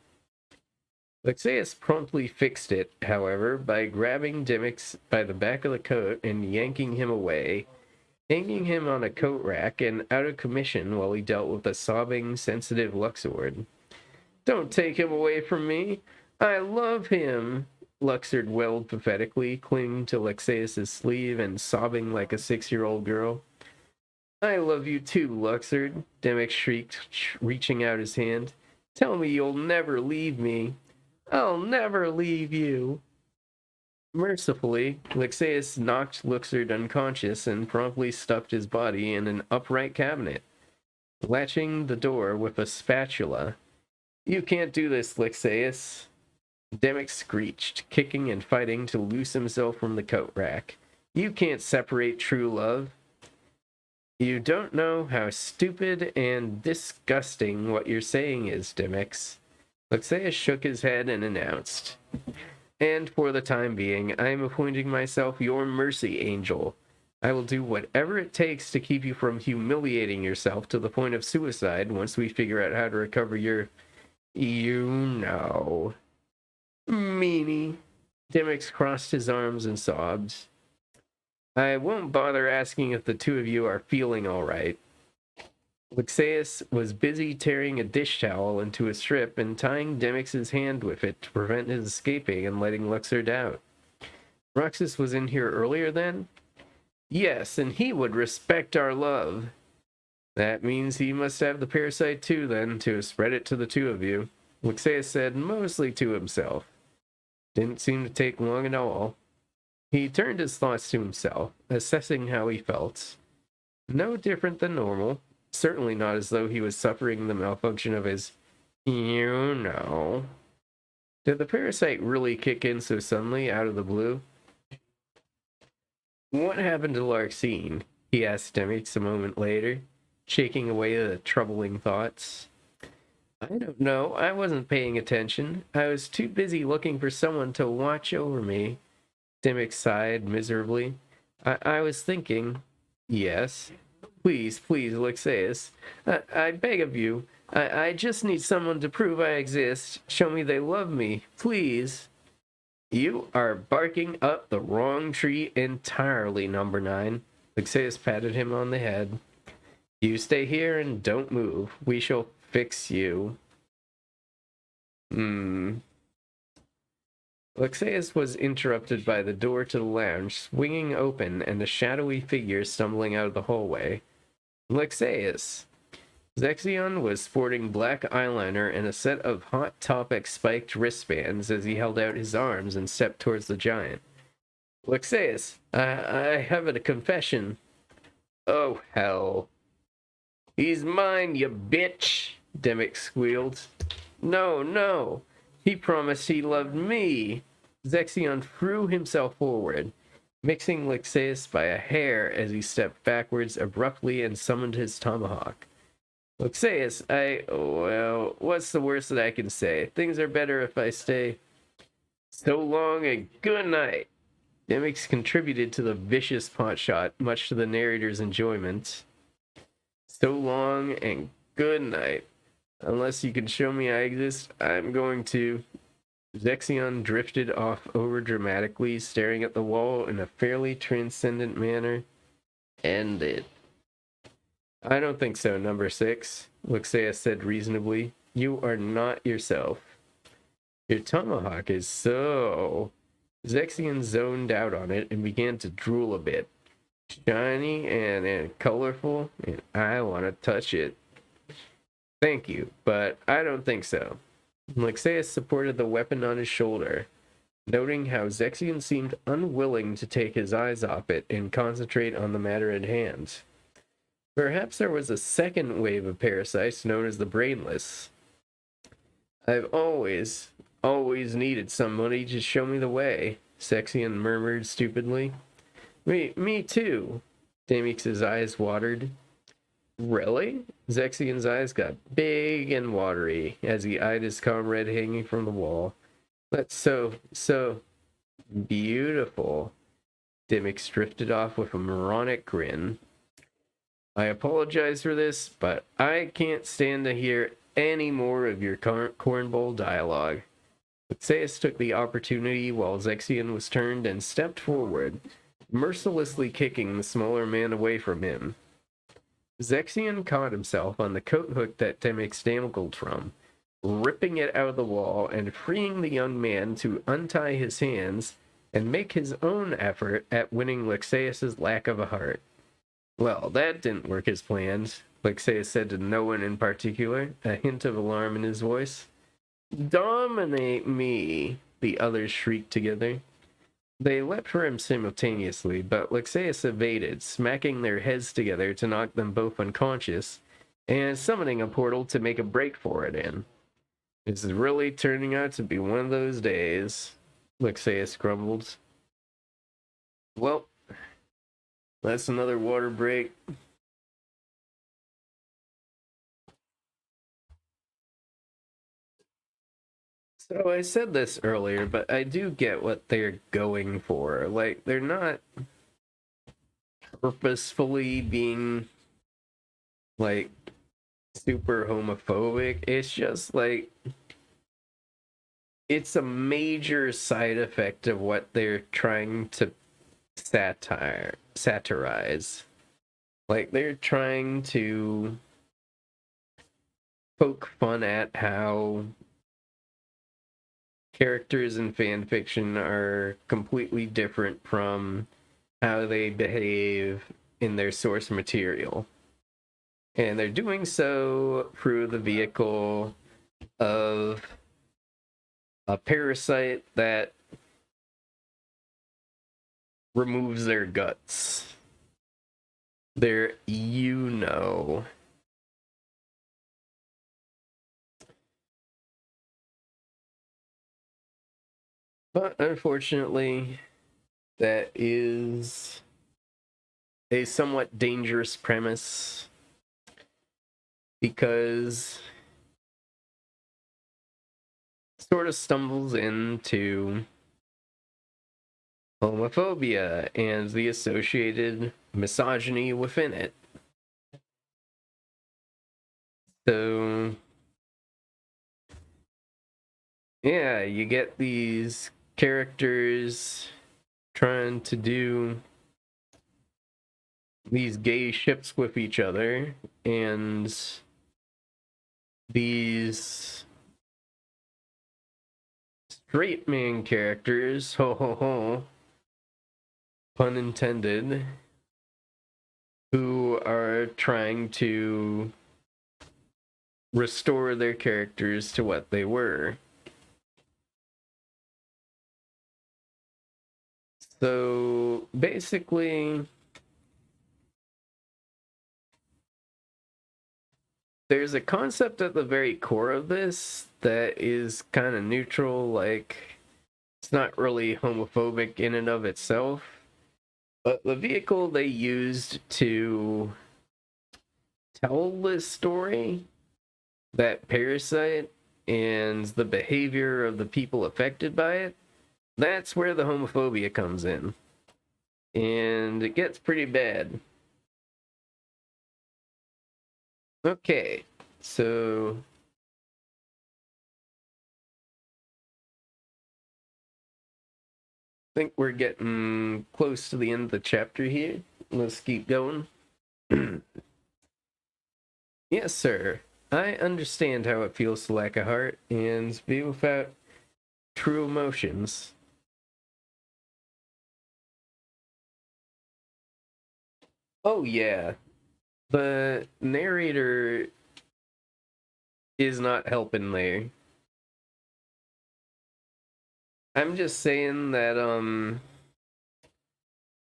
Lexaeus promptly fixed it, however, by grabbing Demix by the back of the coat and yanking him away, hanging him on a coat rack and out of commission while he dealt with the sobbing, sensitive Luxord. Don't take him away from me. I love him, Luxord wailed pathetically, clinging to Lexaeus' sleeve and sobbing like a 6-year-old girl. I love you too, Luxord, Demix shrieked, reaching out his hand. Tell me you'll never leave me. I'll never leave you. Mercifully, Lixeus knocked Luxord unconscious and promptly stuffed his body in an upright cabinet, latching the door with a spatula. You can't do this, Lixeus. Demick screeched, kicking and fighting to loose himself from the coat rack. You can't separate true love. You don't know how stupid and disgusting what you're saying is, Demix. Lixeus shook his head and announced, and for the time being, I am appointing myself your mercy angel. I will do whatever it takes to keep you from humiliating yourself to the point of suicide once we figure out how to recover your... You know. Meanie. Demix crossed his arms and sobbed. I won't bother asking if the two of you are feeling all right. Lixeus was busy tearing a dish towel into a strip and tying Demix's hand with it to prevent his escaping and letting Luxord out. Roxas was in here earlier then? Yes, and he would respect our love. That means he must have the parasite too, then, to spread it to the two of you. Lixeus said, mostly to himself. Didn't seem to take long at all. He turned his thoughts to himself, assessing how he felt. No different than normal. Certainly not as though he was suffering the malfunction of his, you know. Did the parasite really kick in so suddenly, out of the blue? What happened to Larxene? He asked Demix a moment later, shaking away the troubling thoughts. I don't know. I wasn't paying attention. I was too busy looking for someone to watch over me. Demix sighed miserably. I was thinking... Yes? Please, Lixeus. I beg of you. I just need someone to prove I exist. Show me they love me. Please. You are barking up the wrong tree entirely, number 9. Lixeus patted him on the head. You stay here and don't move. We shall fix you. Lixeus was interrupted by the door to the lounge swinging open and a shadowy figure stumbling out of the hallway. Lixeus. Zexion was sporting black eyeliner and a set of Hot Topic spiked wristbands as he held out his arms and stepped towards the giant. Lixeus, I have a confession. Oh, hell. He's mine, you bitch, Demix squealed. No. He promised he loved me. Zexion threw himself forward, mixing Lixeus by a hair as he stepped backwards abruptly and summoned his tomahawk. Lixeus, well, what's the worst that I can say? Things are better if I stay. So long and good night. Demix contributed to the vicious potshot, much to the narrator's enjoyment. So long and good night. Unless you can show me I exist, I'm going to... Zexion drifted off over dramatically, staring at the wall in a fairly transcendent manner. End it. I don't think so, number 6, Lixeus said reasonably. You are not yourself. Your tomahawk is so... Zexion zoned out on it and began to drool a bit. Shiny and colorful, and I want to touch it. Thank you, but I don't think so. Lixeus supported the weapon on his shoulder, noting how Zexion seemed unwilling to take his eyes off it and concentrate on the matter at hand. Perhaps there was a second wave of parasites known as the Brainless. I've always needed somebody to show me the way, Zexion murmured stupidly. Me too. Demix's eyes watered. Really? Zexion's eyes got big and watery as he eyed his comrade hanging from the wall. That's so beautiful. Demix drifted off with a moronic grin. I apologize for this, but I can't stand to hear any more of your cornball dialogue. Lixeus took the opportunity while Zexion was turned and stepped forward, mercilessly kicking the smaller man away from him. Zexion caught himself on the coat hook that Demix dangled from, ripping it out of the wall and freeing the young man to untie his hands and make his own effort at winning Lixeus' lack of a heart. Well, that didn't work as planned, Lixeus said to no one in particular, a hint of alarm in his voice. Dominate me, the others shrieked together. They leapt for him simultaneously, but Lexaeus evaded, smacking their heads together to knock them both unconscious, and summoning a portal to make a break for it in. This is really turning out to be one of those days, Lexaeus grumbled. Well, that's another water break. So I said this earlier, but I do get what they're going for. Like, they're not purposefully being, like, super homophobic. It's just, like, it's a major side effect of what they're trying to satirize. Like, they're trying to poke fun at how characters in fan fiction are completely different from how they behave in their source material. And they're doing so through the vehicle of a parasite that removes their guts. Their But unfortunately, that is a somewhat dangerous premise because it sort of stumbles into homophobia and the associated misogyny within it. So, yeah, you get these characters trying to do these gay ships with each other, and these straight man characters, ho ho ho, pun intended, who are trying to restore their characters to what they were. So basically, there's a concept at the very core of this that is kind of neutral, like it's not really homophobic in and of itself, but the vehicle they used to tell this story, that parasite and the behavior of the people affected by it, that's where the homophobia comes in. And it gets pretty bad. Okay, so I think we're getting close to the end of the chapter here. Let's keep going. Yes, sir. I understand how it feels to lack a heart and be without true emotions. Oh, yeah. The narrator is not helping there. I'm just saying that,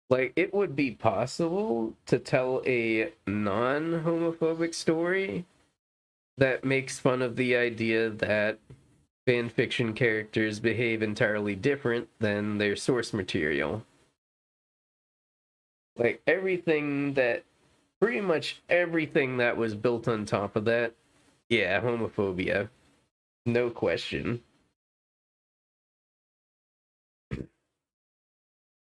like, it would be possible to tell a non homophobic story that makes fun of the idea that fan fiction characters behave entirely different than their source material. Like pretty much everything that was built on top of that, yeah, homophobia. No question.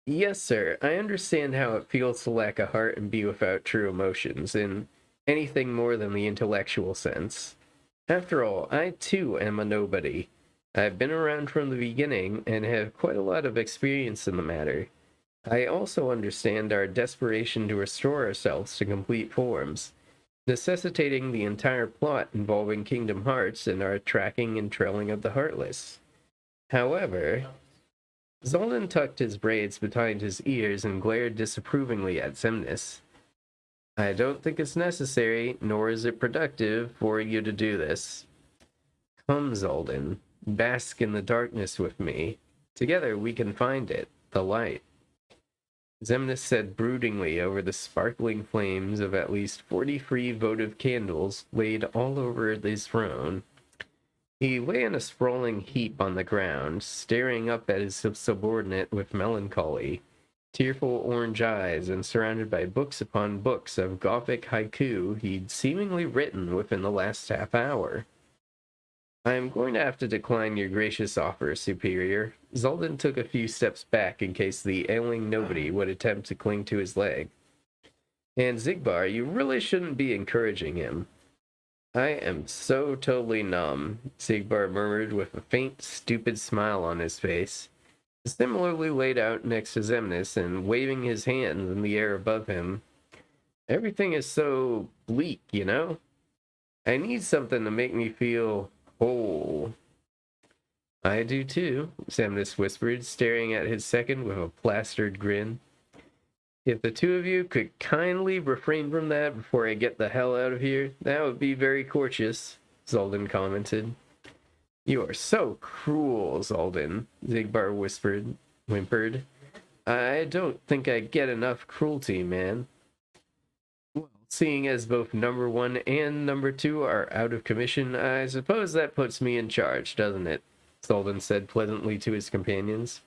Yes, sir. I understand how it feels to lack a heart and be without true emotions in anything more than the intellectual sense. After all, I too am a nobody. I've been around from the beginning and have quite a lot of experience in the matter. I also understand our desperation to restore ourselves to complete forms, necessitating the entire plot involving Kingdom Hearts and our tracking and trailing of the Heartless. However, Zoldan tucked his braids behind his ears and glared disapprovingly at Xemnas. I don't think it's necessary, nor is it productive, for you to do this. Come, Zoldan. Bask in the darkness with me. Together we can find it, the light. Xemnas said broodingly over the sparkling flames of at least 40 free votive candles laid all over his throne. He lay in a sprawling heap on the ground, staring up at his subordinate with melancholy, tearful orange eyes, and surrounded by books upon books of Gothic haiku he'd seemingly written within the last half hour. I am going to have to decline your gracious offer, Superior. Zoldan took a few steps back in case the ailing nobody would attempt to cling to his leg. And Zigbar, you really shouldn't be encouraging him. I am so totally numb, Zigbar murmured with a faint, stupid smile on his face. Similarly laid out next to Xemnas and waving his hands in the air above him. Everything is so bleak, you know? I need something to make me feel whole. I do too, Xemnas whispered, staring at his second with a plastered grin. If the two of you could kindly refrain from that before I get the hell out of here, that would be very courteous, Zoldan commented. You are so cruel, Zoldan, Zigbar whimpered. I don't think I get enough cruelty, man. Well, seeing as both number 1 and number 2 are out of commission, I suppose that puts me in charge, doesn't it? Zoldan said pleasantly to his companions.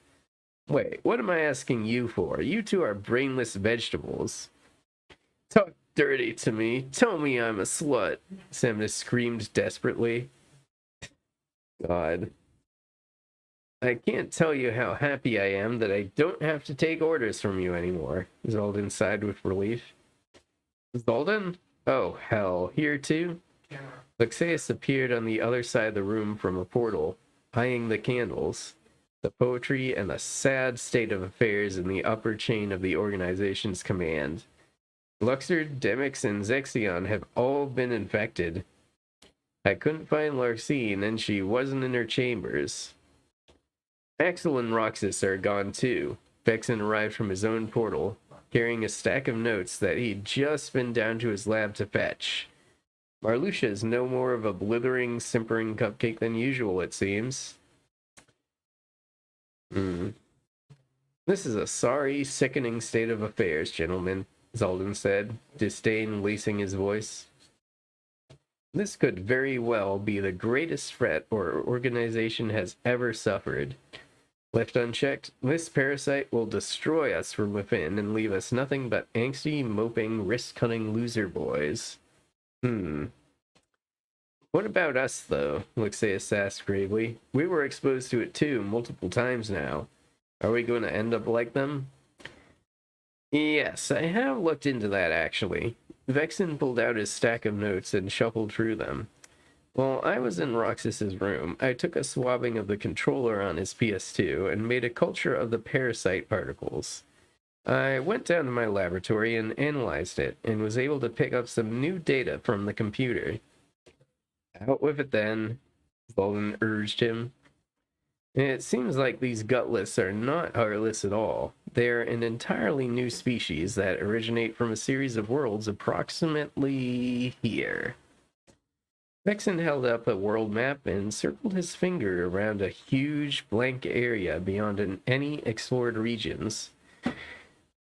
Wait, what am I asking you for? You two are brainless vegetables. Talk dirty to me. Tell me I'm a slut, Xemnas screamed desperately. God. I can't tell you how happy I am that I don't have to take orders from you anymore, Zoldan sighed with relief. Zoldan? Oh, hell. Here too? Lexaeus appeared on the other side of the room from a portal, eyeing the candles, the poetry, and the sad state of affairs in the upper chain of the organization's command. Luxor, Demix, and Zexion have all been infected. I couldn't find Larcene, and she wasn't in her chambers. Axel and Roxas are gone too. Vexen arrived from his own portal, carrying a stack of notes that he'd just been down to his lab to fetch. Marluxia is no more of a blithering, simpering cupcake than usual, it seems. This is a sorry, sickening state of affairs, gentlemen, Zoldan said, disdain lacing his voice. This could very well be the greatest threat our organization has ever suffered. Left unchecked, this parasite will destroy us from within and leave us nothing but angsty, moping, wrist-cutting loser boys. What about us, though? Lexaeus asked gravely. We were exposed to it too, multiple times now. Are we going to end up like them? Yes, I have looked into that, actually. Vexen pulled out his stack of notes and shuffled through them. While I was in Roxas's room, I took a swabbing of the controller on his PS2 and made a culture of the parasite particles. I went down to my laboratory and analyzed it, and was able to pick up some new data from the computer. Out with it then, Zoldan urged him. It seems like these gutless are not heartless at all. They're an entirely new species that originate from a series of worlds approximately here. Vexen held up a world map and circled his finger around a huge blank area beyond any explored regions.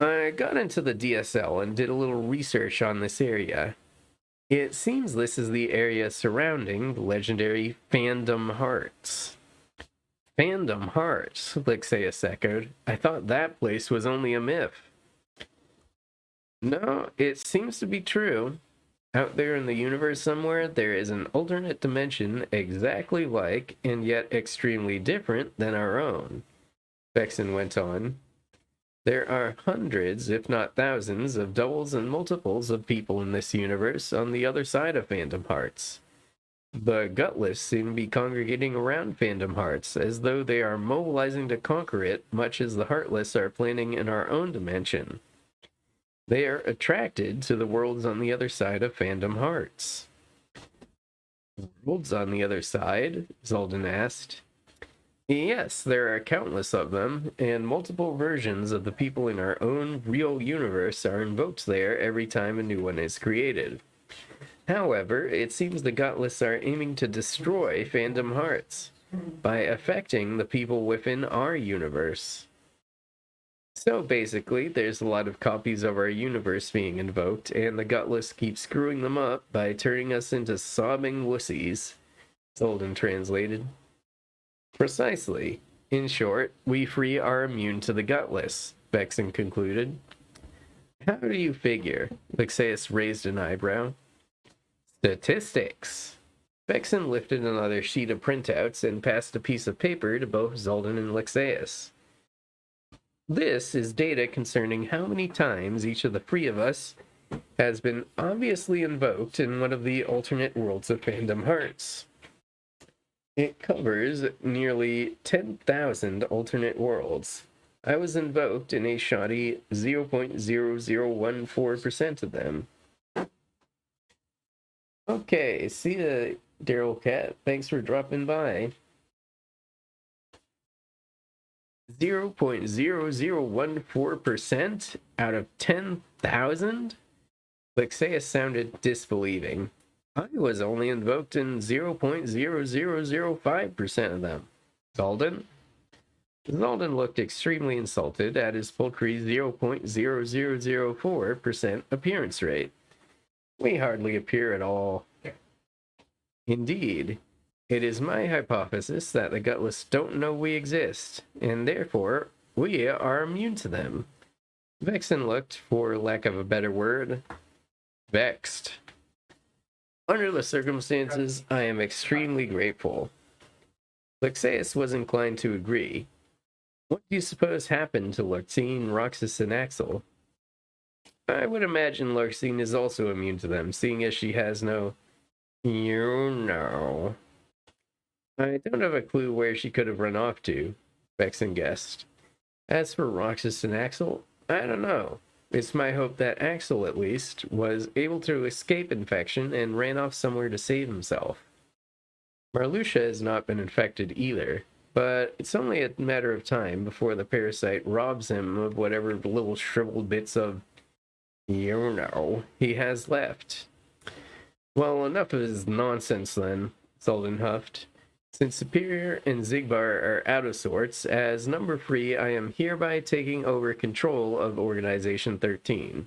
I got into the DSL and did a little research on this area. It seems this is the area surrounding the legendary Fandom Hearts. Fandom Hearts, Lexaeus echoed. I thought that place was only a myth. No, it seems to be true. Out there in the universe somewhere, there is an alternate dimension exactly like, and yet extremely different than our own. Vexen went on. There are hundreds, if not thousands, of doubles and multiples of people in this universe on the other side of Fandom Hearts. The gutless seem to be congregating around Fandom Hearts, as though they are mobilizing to conquer it, much as the Heartless are planning in our own dimension. They are attracted to the worlds on the other side of Fandom Hearts. Worlds on the other side? Zoldan asked. Yes, there are countless of them, and multiple versions of the people in our own real universe are invoked there every time a new one is created. However, it seems the gutless are aiming to destroy Fandom Hearts. by affecting the people within our universe. So basically, there's a lot of copies of our universe being invoked, and the Gutless keep screwing them up by turning us into sobbing wussies. Solden translated. Precisely. In short, we free are immune to the Gutless, Vexen concluded. How do you figure? Lixeus raised an eyebrow. Statistics. Vexen lifted another sheet of printouts and passed a piece of paper to both Zolden and Lixeus. This is data concerning how many times each of the three of us has been obviously invoked in one of the alternate worlds of Fandom Hearts. It covers nearly 10,000 alternate worlds. I was invoked in a shoddy 0.0014% of them. Okay, see ya, Daryl Cat. Thanks for dropping by. 0.0014% out of 10,000? Lixeus sounded disbelieving. I was only invoked in 0.0005% of them. Zolden? Zolden looked extremely insulted at his paltry 0.0004% appearance rate. We hardly appear at all. Indeed, it is my hypothesis that the Gutless don't know we exist, and therefore we are immune to them. Vexen looked, for lack of a better word, vexed. Under the circumstances, I am extremely grateful. Lixeus was inclined to agree. What do you suppose happened to Larxene, Roxas, and Axel? I would imagine Larxene is also immune to them, seeing as she has no... You know... I don't have a clue where she could have run off to, Vexen guessed. As for Roxas and Axel, I don't know. It's my hope that Axel, at least, was able to escape infection and ran off somewhere to save himself. Marluxia has not been infected either, but it's only a matter of time before the parasite robs him of whatever little shriveled bits of, you know, he has left. Well, enough of his nonsense then, Zolden huffed. Since Superior and Zigbar are out of sorts, as number 3, I am hereby taking over control of Organization 13.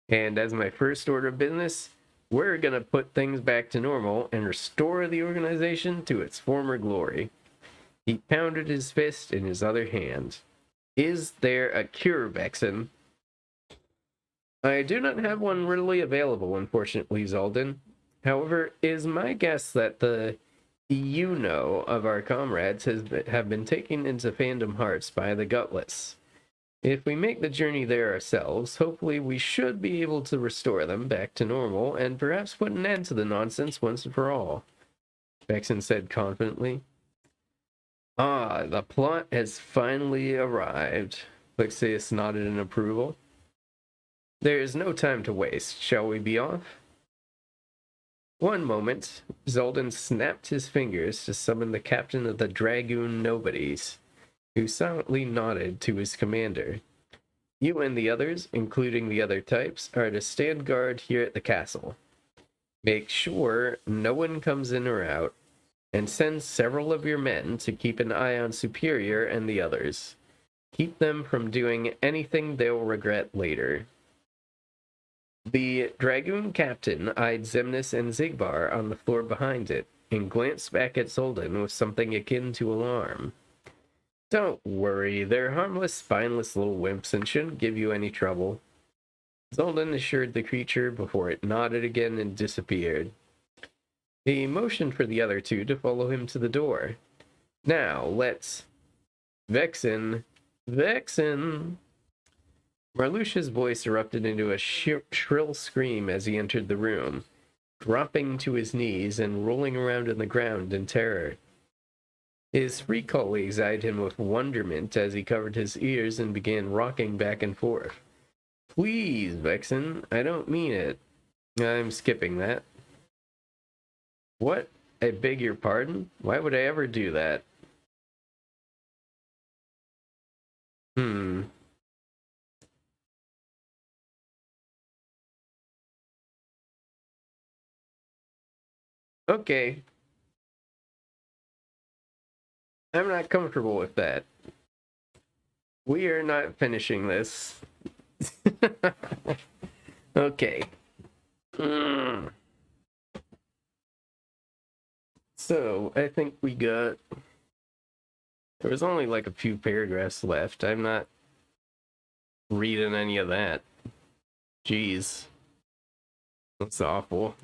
And as my first order of business, we're gonna put things back to normal and restore the organization to its former glory. He pounded his fist in his other hand. Is there a cure, Vexen? I do not have one readily available, unfortunately, Zolden. However, it is my guess that the of our comrades have been taken into Fandom Hearts by the Gutless. If we make the journey there ourselves, hopefully we should be able to restore them back to normal and perhaps put an end to the nonsense once and for all, Vexen said confidently. Ah, the plot has finally arrived, Lixeus nodded in approval. There is no time to waste. Shall we be off? One moment, Zolden snapped his fingers to summon the captain of the Dragoon Nobodies, who silently nodded to his commander. You and the others, including the other types, are to stand guard here at the castle. Make sure no one comes in or out, and send several of your men to keep an eye on Superior and the others. Keep them from doing anything they'll regret later. The Dragoon captain eyed Xemnas and Zigbar on the floor behind it, and glanced back at Zolden with something akin to alarm. Don't worry, they're harmless, spineless little wimps and shouldn't give you any trouble. Zolden assured the creature before it nodded again and disappeared. He motioned for the other two to follow him to the door. Now, let's... Vexen! Vexen! Marluxia's voice erupted into a shrill scream as he entered the room, dropping to his knees and rolling around on the ground in terror. His three colleagues eyed him with wonderment as he covered his ears and began rocking back and forth. Please, Vexen, I don't mean it. I'm skipping that. What? I beg your pardon? Why would I ever do that? Okay. I'm not comfortable with that. We are not finishing this. Okay. So, I think we got... There was only like a few paragraphs left. I'm not reading any of that. Jeez. That's awful.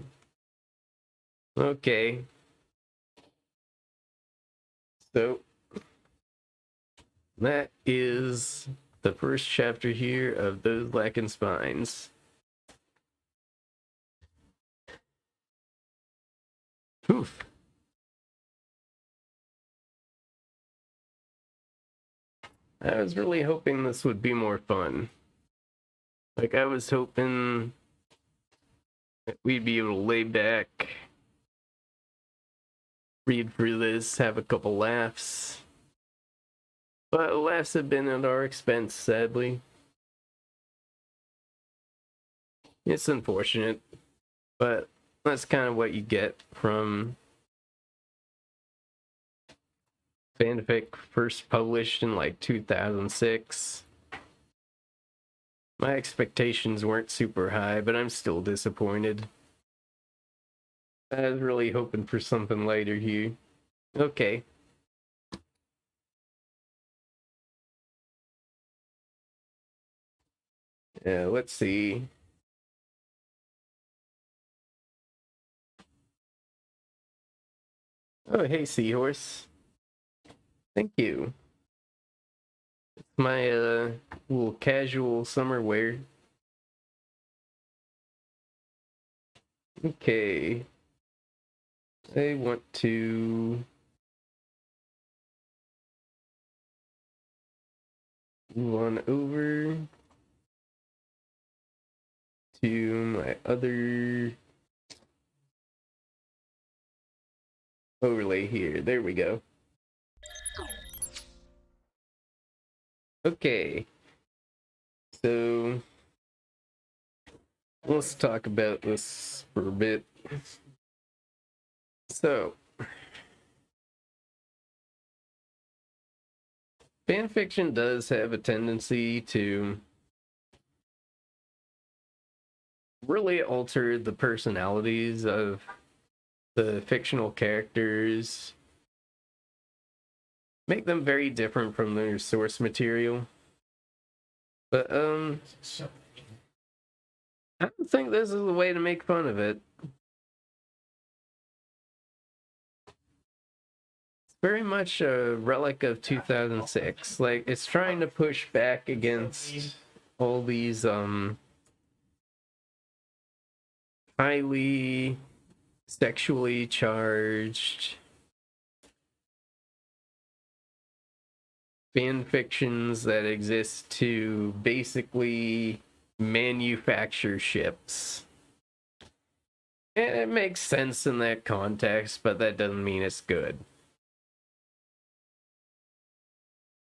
Okay. So, that is the first chapter here of Those Lacking Spines. Oof. I was really hoping this would be more fun. Like, I was hoping that we'd be able to lay back, read through this, have a couple laughs. But laughs have been at our expense, sadly. It's unfortunate, but that's kind of what you get from fanfic first published in like 2006. My expectations weren't super high, but I'm still disappointed. I was really hoping for something lighter here. Okay. Let's see. Oh, hey, Seahorse. Thank you. It's my little casual summer wear. Okay. I want to move on over to my other overlay here. There we go. Okay. So let's talk about this for a bit. So, fanfiction does have a tendency to really alter the personalities of the fictional characters, make them very different from their source material. But I don't think this is the way to make fun of it. It's very much a relic of 2006. Like, it's trying to push back against all these highly sexually charged fan fictions that exist to basically manufacture ships. And it makes sense in that context, but that doesn't mean it's good.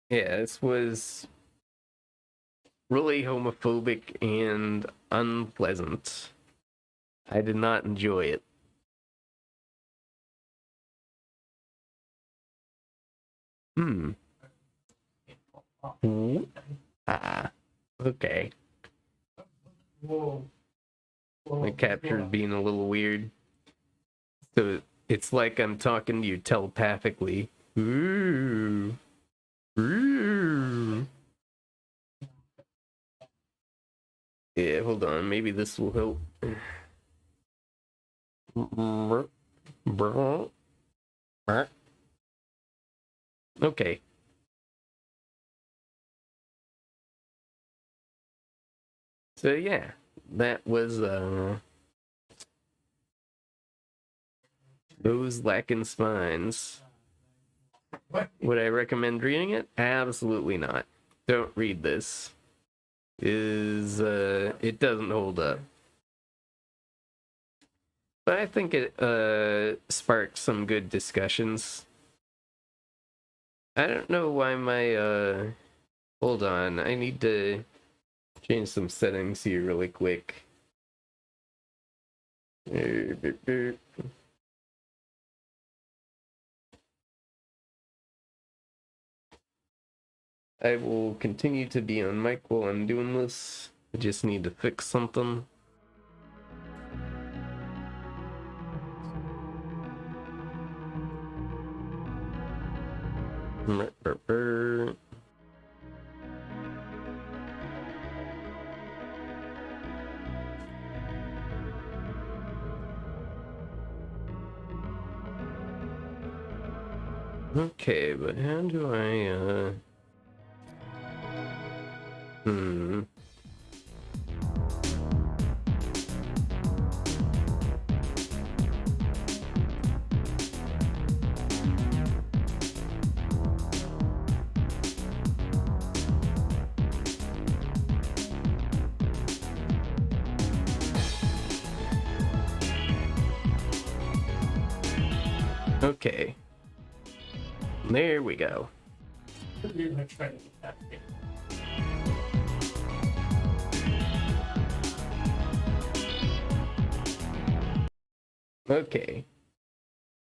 Yeah, this was really homophobic and unpleasant. I did not enjoy it. Ah, okay. My capture is being a little weird. So it's like I'm talking to you telepathically. Ooh. Ooh. Yeah, hold on. Maybe this will help. Okay. So yeah, that was Those Lacking Spines. Would I recommend reading it? Absolutely not. Don't read this. It doesn't hold up. But I think it sparked some good discussions. I don't know why my hold on, I need to change some settings here really quick. I will continue to be on mic while I'm doing this. I just need to fix something. Okay, but how do I, Okay. There we go. Okay.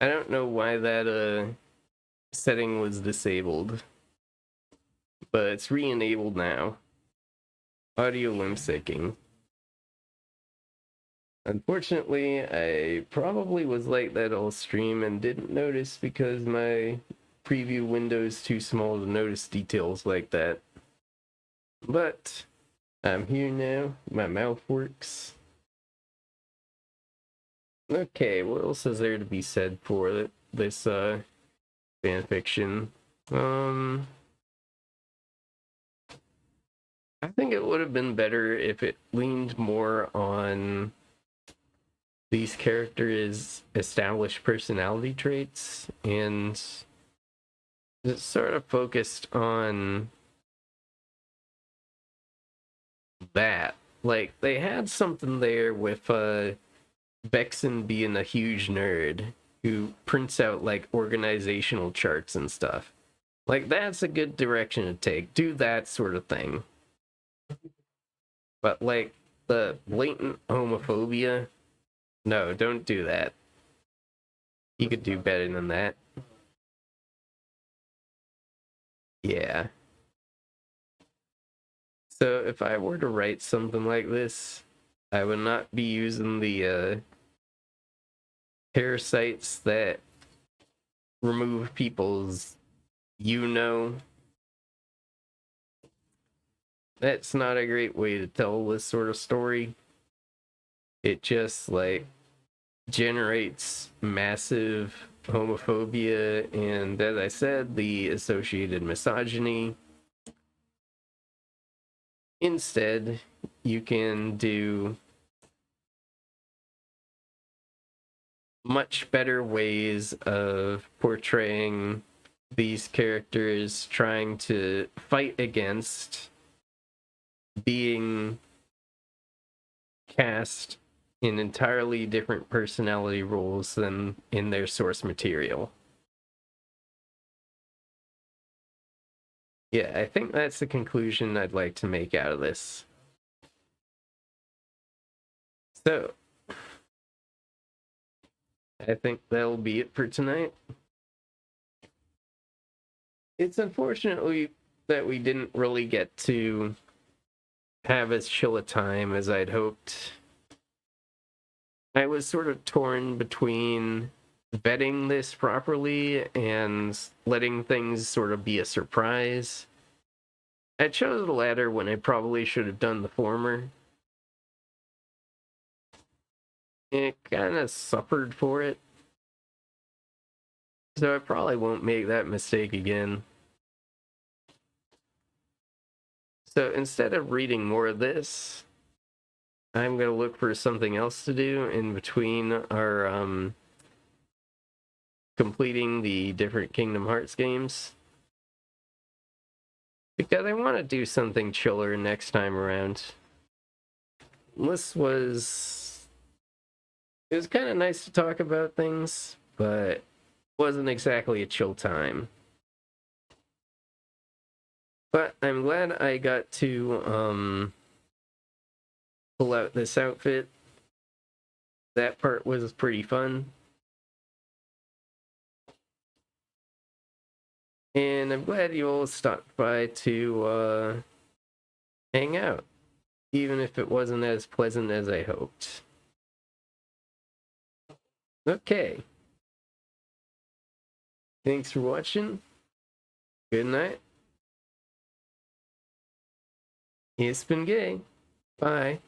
I don't know why that setting was disabled, but it's re-enabled now. Audio limb syncing. Unfortunately, I probably was like that all stream and didn't notice because my preview window's too small to notice details like that. But I'm here now. My mouth works. Okay, what else is there to be said for this fanfiction? I think it would have been better if it leaned more on these characters' established personality traits and it sort of focused on that. Like, they had something there with Vexen being a huge nerd who prints out, like, organizational charts and stuff. Like, that's a good direction to take. Do that sort of thing. But, like, the blatant homophobia, no, don't do that. You could do better than that. Yeah. So if I were to write something like this, I would not be using the parasites that remove people's That's not a great way to tell this sort of story. It just like generates massive homophobia and, as I said, the associated misogyny. Instead, you can do much better ways of portraying these characters trying to fight against being cast in entirely different personality roles than in their source material. Yeah, I think that's the conclusion I'd like to make out of this. So, I think that'll be it for tonight. It's unfortunately that we didn't really get to have as chill a time as I'd hoped. I was sort of torn between vetting this properly and letting things sort of be a surprise. I chose the latter when I probably should have done the former. It kind of suffered for it. So I probably won't make that mistake again. So instead of reading more of this, I'm going to look for something else to do in between our completing the different Kingdom Hearts games. Because I want to do something chiller next time around. This was... It was kind of nice to talk about things, but wasn't exactly a chill time. But I'm glad I got to pull out this outfit. That part was pretty fun. And I'm glad you all stopped by to hang out, even if it wasn't as pleasant as I hoped. Okay. Thanks for watching. Good night. It's been gay. Bye.